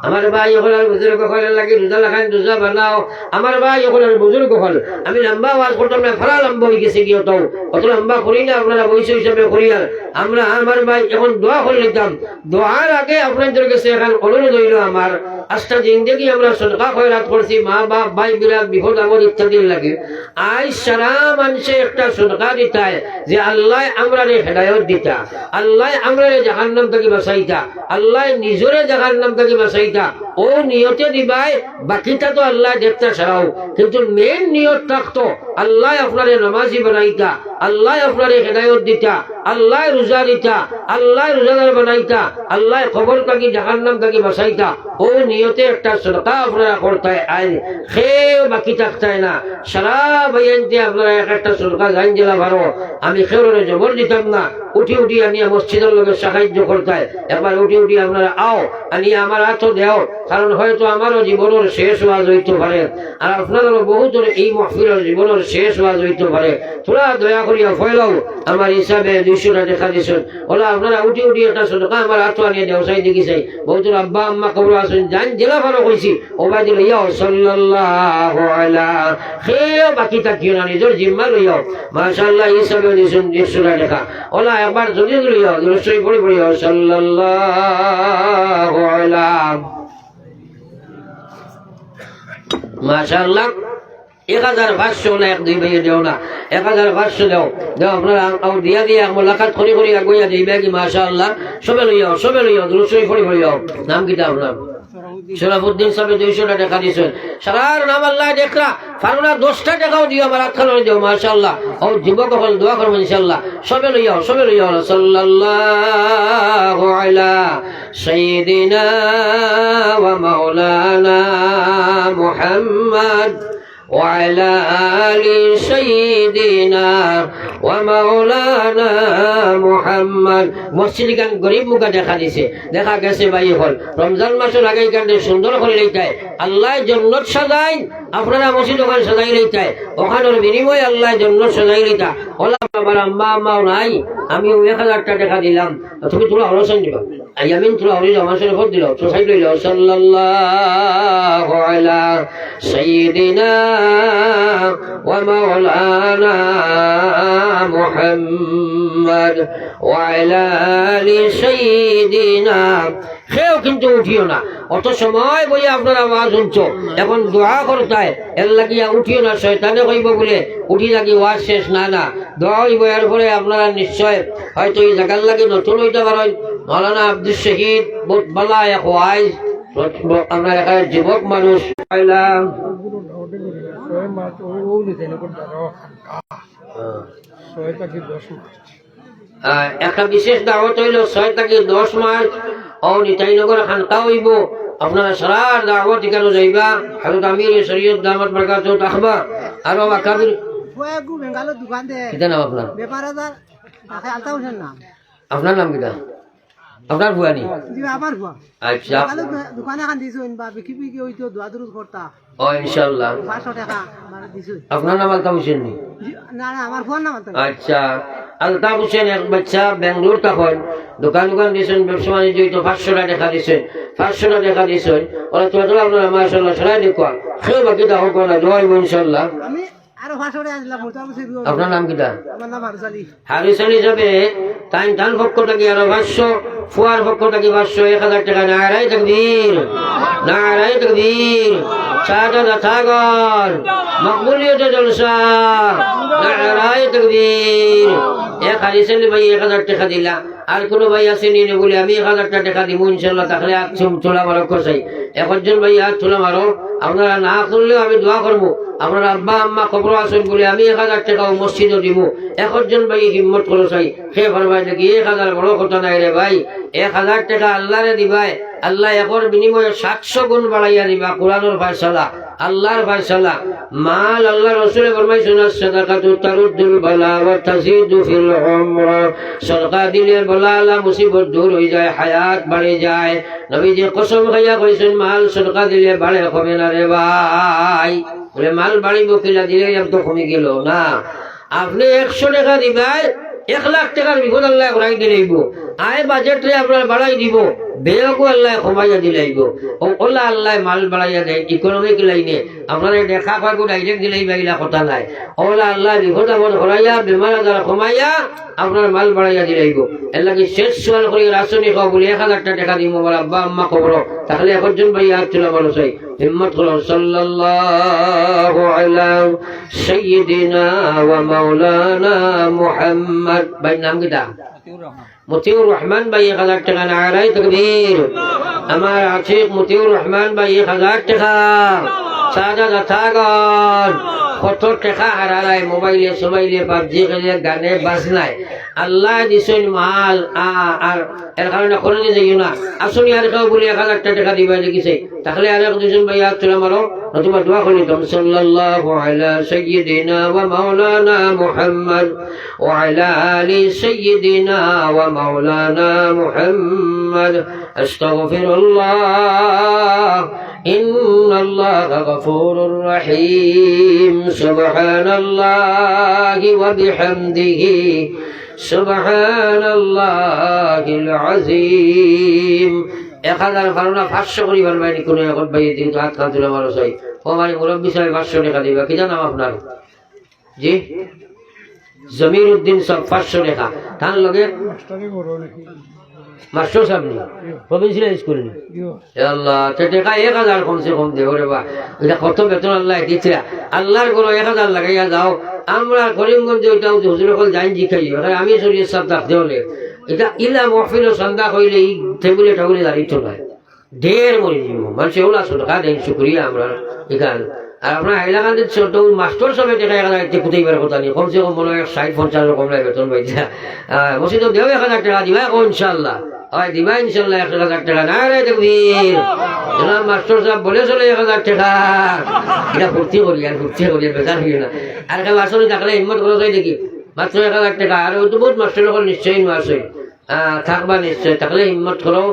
আমার ভাই ওখানে বুজুর্গ হল লাগে রোজা লাগান রোজা বানাও আমার ভাই ওখানে বুজুর্গ হল আমি লম্বা ওয়াজ করতাম না ফরা লম্বা হয়ে গেছে গিয়ে তো অত লম্বা করি না আপনারা বৈশ্য হিসাবে করি আর আমরা আমার ভাই এখন দোয়া করে নিতাম দোয়ার আগে আপনাদের কাছে এখন অনুরোধ হইল আমার আজটা জিন্দগি আমরা সদকা খয়রাত করছি মা বাপ ভাই বিরাট বিপদ আমদ ইত্যাদির লাগে আজ সারা মানুষে একটা সদকা দিতায় যে আল্লাহ আমরা হেদায়ত দিতা আল্লাহ আমরা জাহান্নাম থেকে বাঁচাইতা আল্লাহ নিজরে জাহান্নাম থেকে বাঁচাইতা ও নিয়তে দিবাই বাকিটা তো আল্লাহ দেখতে ছাড়াও কিন্তু মেন নিয়ত থাকতো আল্লাহ আপনারে নামাজি বানাইতা আল্লাহ আপনারে হেদায়ত দিতা আল্লাহ রোজা দিতা আল্লাহ রোজাদার বানাইতা আল্লাহ খবর থাকি জাহান্নাম থেকে বাঁচাইতা ও নিয়তে একটা সদকা আপনারা করতে আইন খেয়ে বাকি থাকতায় না সারা বাইনতে আপনারা একটা সদকা গাইন জেলা ভালো আমি খেয়ে জবর দিতাম না উঠি উঠি আনিয়া মসজিদের লোকের সাহায্য করতে একবার উঠি উঠি আপনারা আও আনিয়া আমার হাতও দেও কারণ হয়তো আমারও জীবনের শেষ ওয়াজ হইতে পারে আর আপনাদেরও বহুত এই মাহফিলের জীবনের শেষ ওয়াজ হইতে পারে তোরা দয়া করিয়া ফয়লাও আমার হিসাবে 200 টাকা দেখা দিছেন ওলা আপনারা উঠি উঠি একটা সদকা আমার হাতও আনিয়া দেও চাই দেখি চাই বহুত আব্বা আম্মা কবর আসেন জান জেলা ভালো কইছি ওবাইদ লইয়াও সাল্লাল্লাহু আলা খেয়ে বাকি থাকিও না নিজের জিম্মা লইয়াও মাশাআল্লাহ হিসাবে দিছেন 200 টাকা ওলা একবার যদি লইয়াও দুরুশ্বরী পড়ি পড়িয়াও সাল্লাল্লাহু আলা মাশাআল্লাহ 1500 না 1-2 ভাইয়ে দেও না 1500 দেও দেও আপনারা দিয়া দিয়া মোলাকাত করি করি আগুয়া দিবে কি মাশাআল্লাহ সবে লইয়াও দুরুশ্বরী পড়ি পড়িয়াও নাম কি আপনার শরাফুদ্দিন সাহেব 200 টাকা দিয়েছেন সারার নাম আল্লাহ দেখরা ফারুনা 10টা টাকাও দিও আমার আখানো দিও মাশাআল্লাহ ও যুবক হল দোয়া করবেন ইনশাআল্লাহ সবে লইয়াও সাল্লাল্লাহু আলা সাইয়্যিদিনা ওয়া মাওলানা মুহাম্মদ وعلى آل سيدنا ومولانا محمد মসজিদ গান গরিব মুখে দেখা দিছে দেখা গেছে ভাই হল রমজান মাসের আগে গানটা সুন্দর করে লইতায় আল্লাহ জান্নাত সাজাই আপনারা মসজিদ ওখানে সাজাই লইতায় ওখানের বিনিময়ে আল্লাহ জান্নাত সাজাই লইতা ওলা আমার আম্মা আম্মাও নাই আমি 1000 টাকা দিলাম তুমি তোরা হরসন দিবা আয়ামিন তোরা হরি আমার সাথে ভোট দিল তো সাইড লইল সাল্লাল্লাহু আলা সাইয়্যিদিনা ওয়া মাওলানা মুহাম্মদ ওয়া আলা আলি সাইয়্যিদিনা কেউ কিন্তু উঠিও না অত সময় বই আপনার আওয়াজ শুনছো এখন দোয়া করতায় এর লাগিয়া উঠিও না শয়তানে কইব বলে উঠি লাগি ওয়াজ শেষ না না দোয়া হইব এর পরে আপনারা নিশ্চয় হয়তো এই জায়গার লাগে নতুন হইতে পারেন মৌলানা আব্দুল শহীদ বহুত বালা এক ওয়াইজ আমরা এখানে যুবক মানুষ পাইলাম একটা বিশেষ দাওয়াত হইল 6 থেকে 10 মাস ও নিতাইনগর খানকা হইব আপনারা সারার দাওয়াত এখানে যাইবা হযরত আমির শরীয়ত দামাত বরকাতুহু তাহবা আর আকাবির কিটা নাম আপনার আপনার নাম কিটা আপনার ভুয়ানি আচ্ছা ও ইনশাআল্লাহ আপনার নাম আলতাফ হোসেন নি আচ্ছা আলতাফ হোসেন এক বাচ্চা বেঙ্গলোর তখন দোকান দিয়েছেন ব্যবসা বাণিজ্য 500 টাকা দিয়েছেন 500 টাকা দিয়েছেন ওরা তো আপনারা মাশাআল্লাহ সরাই দেখো কেউ বাকি দাও কোনা দোয়া ইনশাআল্লাহ আপনার নাম কিটা হারিস আলী যাবে তাই টান পক্ষ থেকে আরো 500 ফুয়ার পক্ষ থেকে 500 1000 টাকা নারাই তাকবীর সাদা থাগর মকবুলিয়ত জলসা নারাই তাকবীর এক হারিস আলী ভাই 1000 টাকা দিলা আর কোন ভাই আসেনি বলে আমি 1000 টাকা দিব ইনশাআল্লাহ তাহলে আকছুম তোলা মারো কসাই একজন ভাই আর তোলা মারো আপনারা না করলেও আমি দোয়া করবো আপনার আব্বা আম্মা খবর আসেন বলে আমি 1000 টাকা মসজিদও দিব একজন ভাই হিম্মত করো চাই সে ভাই দেখি 1000 বড় কথা নাই রে ভাই 1000 টাকা আল্লাহরে দিবাই আল্লাহ একর বিনিময়ে 700 গুণ বাড়াইয়া দিবা কোরআনের ফয়সালা আল্লাহর ফয়সালা মাল আল্লাহ রাসূল ফরমাইছেন সাদাকাতু তারুদ্দুল বালা ওয়া তাজিদু ফিল উমর সদকা দিলে বালা মুসিবত দূর হয়ে যায় হায়াত বাড়ে যায় নবীজি কসম খাইয়া কইছেন মাল সদকা দিলে বাড়ে হবে না রে ভাই বলে মাল বাড়িব কিলা দিলে তো কমে গেল না আপনি 100 টাকা দিবাই 1 লাখ টাকার বিপদ আল্লাহ করাই দিলেইব আয় বাজেটে আপনার বাড়াই দিব বেগো আল্লাহ কমাইয়া দিলাইব ও ওলা আল্লাহ মাল বাড়াইয়া দেয় ইকোনমিক লাইনে আপনারা দেখা পাইব ডাইরেক্ট দিলেই বাইলা কথা নাই ওলা আল্লাহ বিপদ আপদ করাইয়া বেমার আজার কমাইয়া আপনার মাল বাড়াইয়া দিলাইব এর লাগে শেষ সোয়াল করে রাসনি খাও বলে 1000 টাকা দিব আমার আব্বা আম্মা খবর তাহলে একজন ভাই আর চলা বলো চাই হিম্মত করো সাল্লাল্লাহু আলা সাইয়্যিদিনা ওয়া মাওলানা মুহাম্মদ ভাই নাম কিটা মতিউর রহমান ভাই 1000 টাকা নারাই তাকবীর আমার আশিক মতিউর রহমান ভাই 1000 টাকা সাদা থাগর কত টাকা হারায় মোবাইলে সবাইলে পাবজি খেলে গানে বাজনায় আল্লাহ দিছেন মাল আর এর কারণে করে যাইও না আসুন আর কেউ বলে 1000 টাকা দিবা লিখেছে তাহলে আর দুজন ভাই হাত তুলে মারো নতুবা দোয়া করি তো সাল্লাল্লাহু আলা সাইয়্যিদিনা ওয়া মাওলানা মুহাম্মদ ওয়া আলা আলি সাইয়্যিদিনা ওয়া মাওলানা মুহাম্মদ আস্তাগফিরুল্লাহ ইন্নাল্লাহা গফুরুর রহিম সুবহানাল্লাহি ওয়া বিহামদিহি সুবহানাল্লাহিল আযীম 1000 ফারুনা 500 করি বারবাই কোন এখন ভাই দিন হাত কান তুলে মারো চাই ও মানে মুরব্বি সাহেব 500 টাকা দিবা কি জানাম আপনার জি জমির উদ্দিন সব 500 টাকা তার লগে মাস্টার সাহেব নি প্রভিন্সিয়াল স্কুল নি আল্লাহ তে টাকা 1000 কমসে কম দেও রে বা এটা কত বেতন আল্লাহ দিছে আল্লাহর কোন 1000 লাগাইয়া যাও আমরা করিমগঞ্জে ওইটাও হুজুর কল জাইন জিখাই আমি শরীর সব দাখ দেওলে এটা ইলা মাহফিল সন্ধ্যা কইলে এই টেবিলে দাঁড়িয়ে চলে ঢের মরে যাব মানুষ ওলা টাকা দেন শুক্রিয়া আমরা এখান আর আপনার হাইলাকান্দির ছোট মাস্টার সবাই টাকা 1000 কোথাইবার কথা নেই কমসে কম মনে হয় 60-50 রকম লাগে বেতন পাইছে মসজিদ দেও 1000 টাকা দিবা ইনশাল্লাহ হয় দিবা ইনশাল্লাহ 1000 টাকা না রে দেখবীর জনাব মাস্টার সাহেব বলে চলে 1000 টাকা এটা ফুর্তি করি বেজার হইল না আর কেউ আসলে থাকলে হিম্মত করা যায় দেখি মাত্র 1000 টাকা আর ওই তো বহুত মাস্টার লোক নিশ্চয়ই আছে থাকবা নিশ্চয় থাকলে হিম্মত করো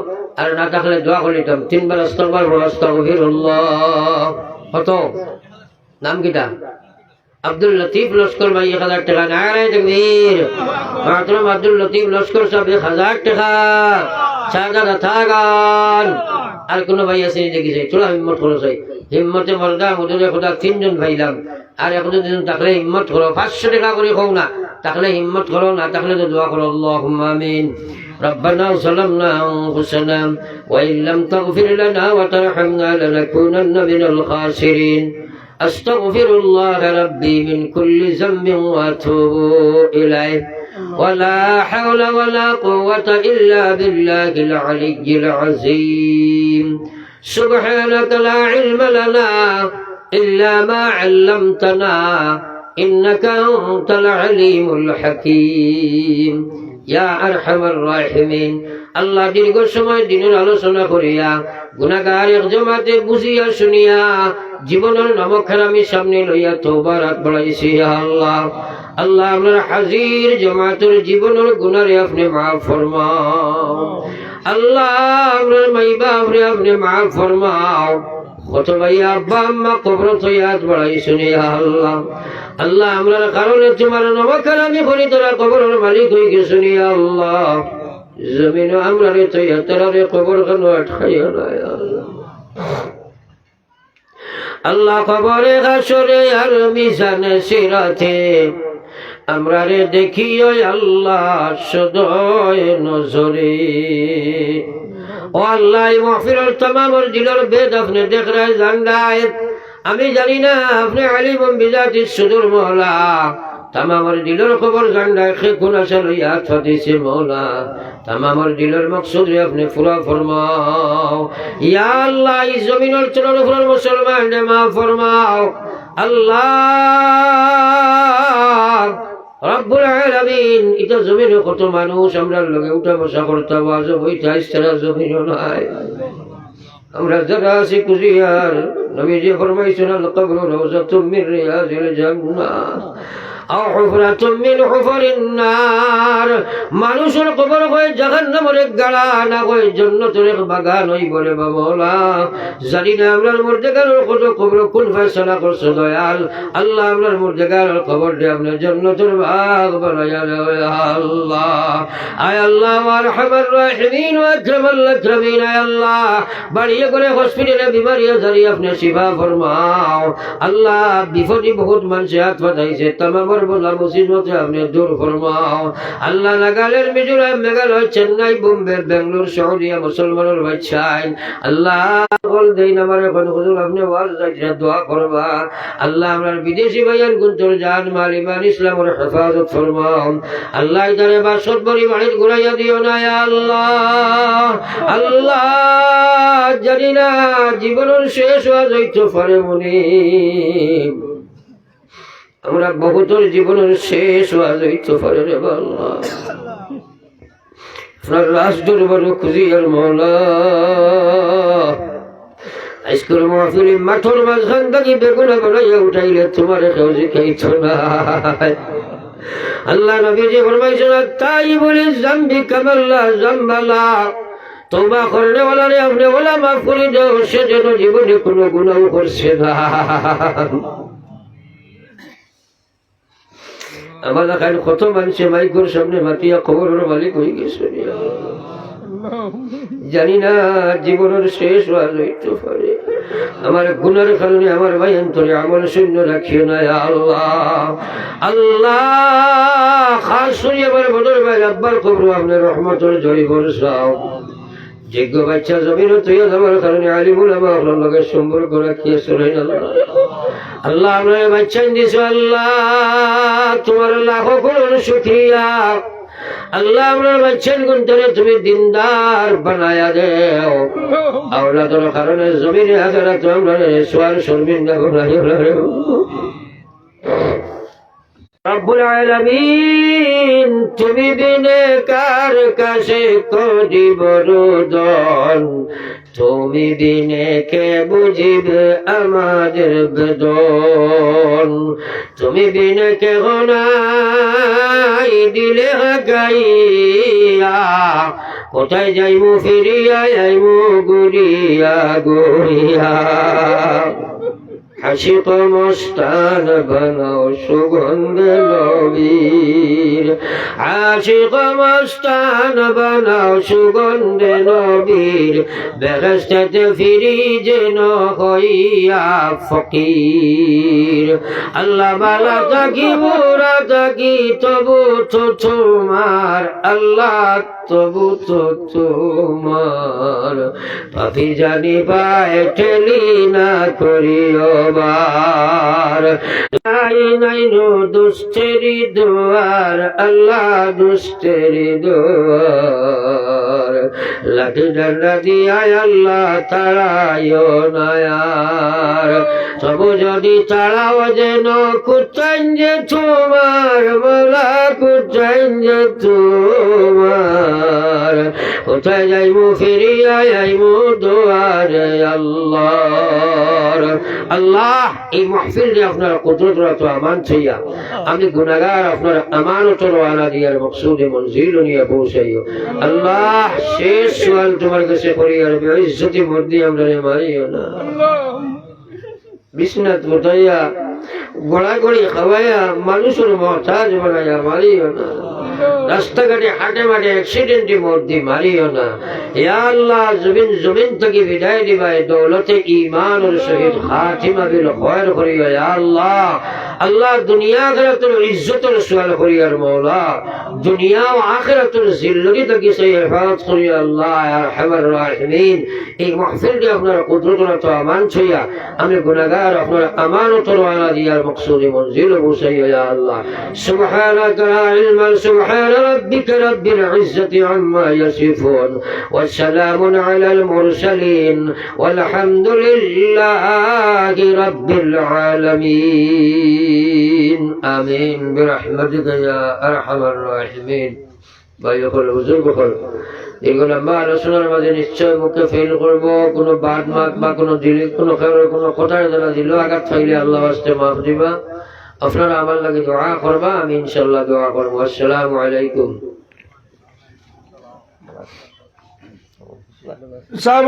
আর না থাকলে দোয়া করে দিতাম 3 বার আস্তাগফিরুল্লাহ কত নাম কিটা আব্দুল লতিফ লস্কর ভাই 1000 টাকা না রে দেখবীর মাত্র আব্দুল লতিফ লস্কর সাহেব 1000 টাকা সাদা থাকান আর কোন ভাই আছে দেখিছে চলো হিম্মত করো চাই হিম্মতে মর্দা মধুরে খোদা 3 জন ভাইলাম আর এখন যদি থাকলে হিম্মত করো 500 টাকা করে খাও না থাকলে হিম্মত করো না থাকলে তো দোয়া করো আল্লাহুম্মা আমিন ربنا ظلمنا أنفسنا وإن لم تغفر لنا وترحمنا لنكونن من الخاسرين أستغفر الله ربي من كل ذنب وأتوب إليه ولا حول ولا قوة إلا بالله العلي العظيم سبحانك لا علم لنا إلا ما علمتنا إنك أنت العليم الحكيم يا أرحم الراحمين আল্লাহ দীর্ঘ সময় দিনের আলোচনা করিয়া গুনাহগার এক জমাতে বুঝিয়া শুনিয়া জীবনের নমখারামি সামনে লইয়া তওবার হাত বাড়াইছি আল্লাহ আল্লাহ আপনার হাজির জমাতের জীবনের গুনাহরে আপনি মাফ ফরমাও আল্লাহ আপনার মাই বাপরে আপনি মাফ ফরমাও কত ভাই আব্বা আম্মা কবর থইয়া হাত বাড়াইছি আল্লাহ আল্লাহ আমরার কারণে তোমার নমখারামি করি তোরা কবরের মালিক হয়ে গেছো আল্লাহ জমিন আমরা রে তৈয়া তারে কবর কেন আটকাইয়া না আল্লাহ কবরে হাসরে আর মিজানে সিরাতে আমরা রে দেখিও আল্লাহ সদয় নজরে ও আল্লাহ মাহফিলের तमाम দিলের বেদ আপনি দেখ রায় জানদায় আমি জানি না আপনি আলিম বিজাতিস সুদূর মওলা तमामर दिलर खबर জানদায় खे কোন আছে লইয়া দিছে মওলা तमामर दिलर मकसद रे अपने पूरा फरमाओ या अल्लाह इस जमीनर चलर फरल मुसलमान ने माफ फरमाओ अल्लाह रब्बुल आलामीन इता जमीने कत मानुष আমরার লগে উঠা বসা করতে আওয়াজ হইতে আইছরা জমিন নাই আমরা যারা আছি কুজিয়ার নবীজি ফরমাইছেন আল কবর রওজাতুম মিন রিয়াজিল জান্নাহ আও হুফরাতুম মিন হুফরিন নার মানুষের কবর হয় জাহান্নামের এক গাড়া না হয় জান্নাতের এক বাগান হই বলে মাওলা জানি না আমরার মুর্দেগারের কত কবর কোন ফয়সালা করছে দয়াল আল্লাহ আমরার মুর্দেগারের কবর দিয়ে আপনি জান্নাতের বাগ বানায়া দেয় আল্লাহ আয় আল্লাহ আরহামার রাহিমিন ওয়া আকরামাল আকরামিন আয় আল্লাহ বাড়িয়ে করে হসপিটালে বিমারি জারি আপনি শিফা ফরমাও আল্লাহ বিপদে বহুত মানুষ হাত পাতাইছে तमाम বলা মুসিবতে আপনি দূর ফরমাও আল্লাহ নাগালের মিজোরাম মেঘালয় চেন্নাই বোম্বে বেঙ্গালুরু সৌদিয়া মুসলমানের বাদশাহ আল্লাহ বল দেই আমারে কোন হুজুর আপনি ওয়াজ যাইতে দোয়া করবা আল্লাহ আমার বিদেশি ভাইয়ান গুন্তর জান মাল ইমান ইসলামের হেফাজত ফরমাও আল্লাহ ইদারে বাসত পরিবারের ঘুরাইয়া দিও না ইয়া আল্লাহ আল্লাহ জানি না জীবনের শেষ হওয়া যাইতে পারে মনে আমরা বহুতর জীবনের শেষ হওয়া যাইতে পারে রে আল্লাহ আপনার রাস দরবার খুঁজি আর মওলা আজকের মাহফিলে মাঠের মাঝখান থেকে বেগুনা বানাইয়া উঠাইলে তোমার কেউ জিখাইছ না আল্লাহ নবীজি ফরমাইছেন তাই বলি জাম্বি কামাল্লা জাম্বালা তওবা করলে ওয়ালারে আপনি ওলা মাফ করে দাও সে যেন জীবনে কোনো গুনাহ করছে না আমার এখানে কত মানুষে মাইকের সামনে মাতিয়া খবরের মালিক হয়ে গেছে জানি না জীবনের শেষ হওয়া যাইতে পারে আমার গুনার কারণে আমার ভাই অন্তরে আমল শূন্য রাখিও না আল্লাহ আল্লাহ খাস করে আমার বদর ভাই আব্বার কবর আপনার রহমতের জড়ি বর্ষাও যোগ্য বাচ্চা জমিন তৈরি যাওয়ার কারণে আলিমুল আমার লগে সম্পর্ক রাখিয়ে চলেন আল্লাহ আপনার বাচ্চা দিয়েছ আল্লাহ তোমার লাখো করুন শুকরিয়া আল্লাহ আমরা বাচ্চার গুন্তরে তুমি দিনদার বানায়া দেও আওলাদের কারণে জমিনে হাজারা তো আমরা সোয়ার শর্মিন্দা বানাইও না রে রব্বুল আলামিন তুমি বিনে কার কাছে করিব রোদন তুমি বিনে কে বুঝিবে আমাদের বেদন তুমি বিনে কে নাই দিলে গাইয়া কোথায় যাইমু ফিরিয়া যাইমু গুড়িয়া গুড়িয়া আশিক মস্তান বানাও সুগন্ধ নবীর আশিক মস্তান বানাও সুগন্ধ নবীর বেহেশতে ফিরি যেন হইয়া ফকির আল্লাহ বালা থাকি বুড়া থাকি তবু তো তোমার আল্লাহ তবু তো তোমার পাপি জানি পায়ে ঠেলি না করিও বার নাই নাই নো দুষ্টেরি দুয়ার আল্লাহ দুষ্টেরি দুয়ার লাঠি ডান্ডা দিয়ায় আল্লাহ তাড়াইও নায়ার তবু যদি তাড়াও যেন কুচাইন যে তোমার বলা কুচাইন যে তোমার কোথায় যাইমু ফিরিয়া যাইমু দুয়ারে আল্লাহর আল্লাহ এই মাহফিলটি আপনার কুদরত তো আমান থইয়া আমি গুনাহগার আপনার আমানত রওনা দিয়ার মকসুদে মনজিল নিয়ে পৌঁছাইও আল্লাহ শেষ সওয়াল তোমার কাছে করি আর বেইজ্জতি মর্দি আমরা মারিও না বিছনাত উঠাইয়া গড়াগড়ি খাওয়াইয়া মানুষের মহতাজ বানাইয়া মারিও না রাস্তাঘাটে হাটে মাঠে অ্যাক্সিডেন্টে মর্দি মারিও না ইয়া আল্লাহ জমিন থেকে বিদায় দিবাই দৌলতে ঈমানের সহিত খাতিমা বিল খৈর করিয়া ইয়া আল্লাহ আল্লাহ দুনিয়া আখিরাতের ইজ্জতের সুয়াল করিয়ার মওলা দুনিয়া ও আখিরাতের জিল্লতি থেকে সেই হেফাজত করিয়া আল্লাহ ইয়া আরহামার রাহিমিন এই মাহফিলটি আপনার কুদরত তো আমান ছইয়া আমি গুনাহগার আপনার আমানত রওনা দিয়ার মকসুদে মনজিল পৌঁছাইয়া ইয়া আল্লাহ সুবহানাকা লা ইলমা سبحان ربك رب العزة عما يصفون والسلام على المرسلين والحمد لله رب العالمين آمين برحمتك يا أرحم الراحمين ভাইসকল বুজুর্গসকল এগুলো লম্বা আলোচনার মাঝে নিশ্চয় মুখে ফেল করবো কোনো বাদ মাত বা কোনো দিলে কোনো খেয়ালের কোনো কথার দ্বারা দিল আঘাত খাইলে আল্লাহ আসতে মাফ দিবা আপনারা আমার লাগে দোয়া করবা আমি ইনশাআল্লাহ দোয়া করবো আসসালামু আলাইকুম সাহেব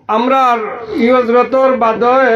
আমরা ইহজরতর বাদে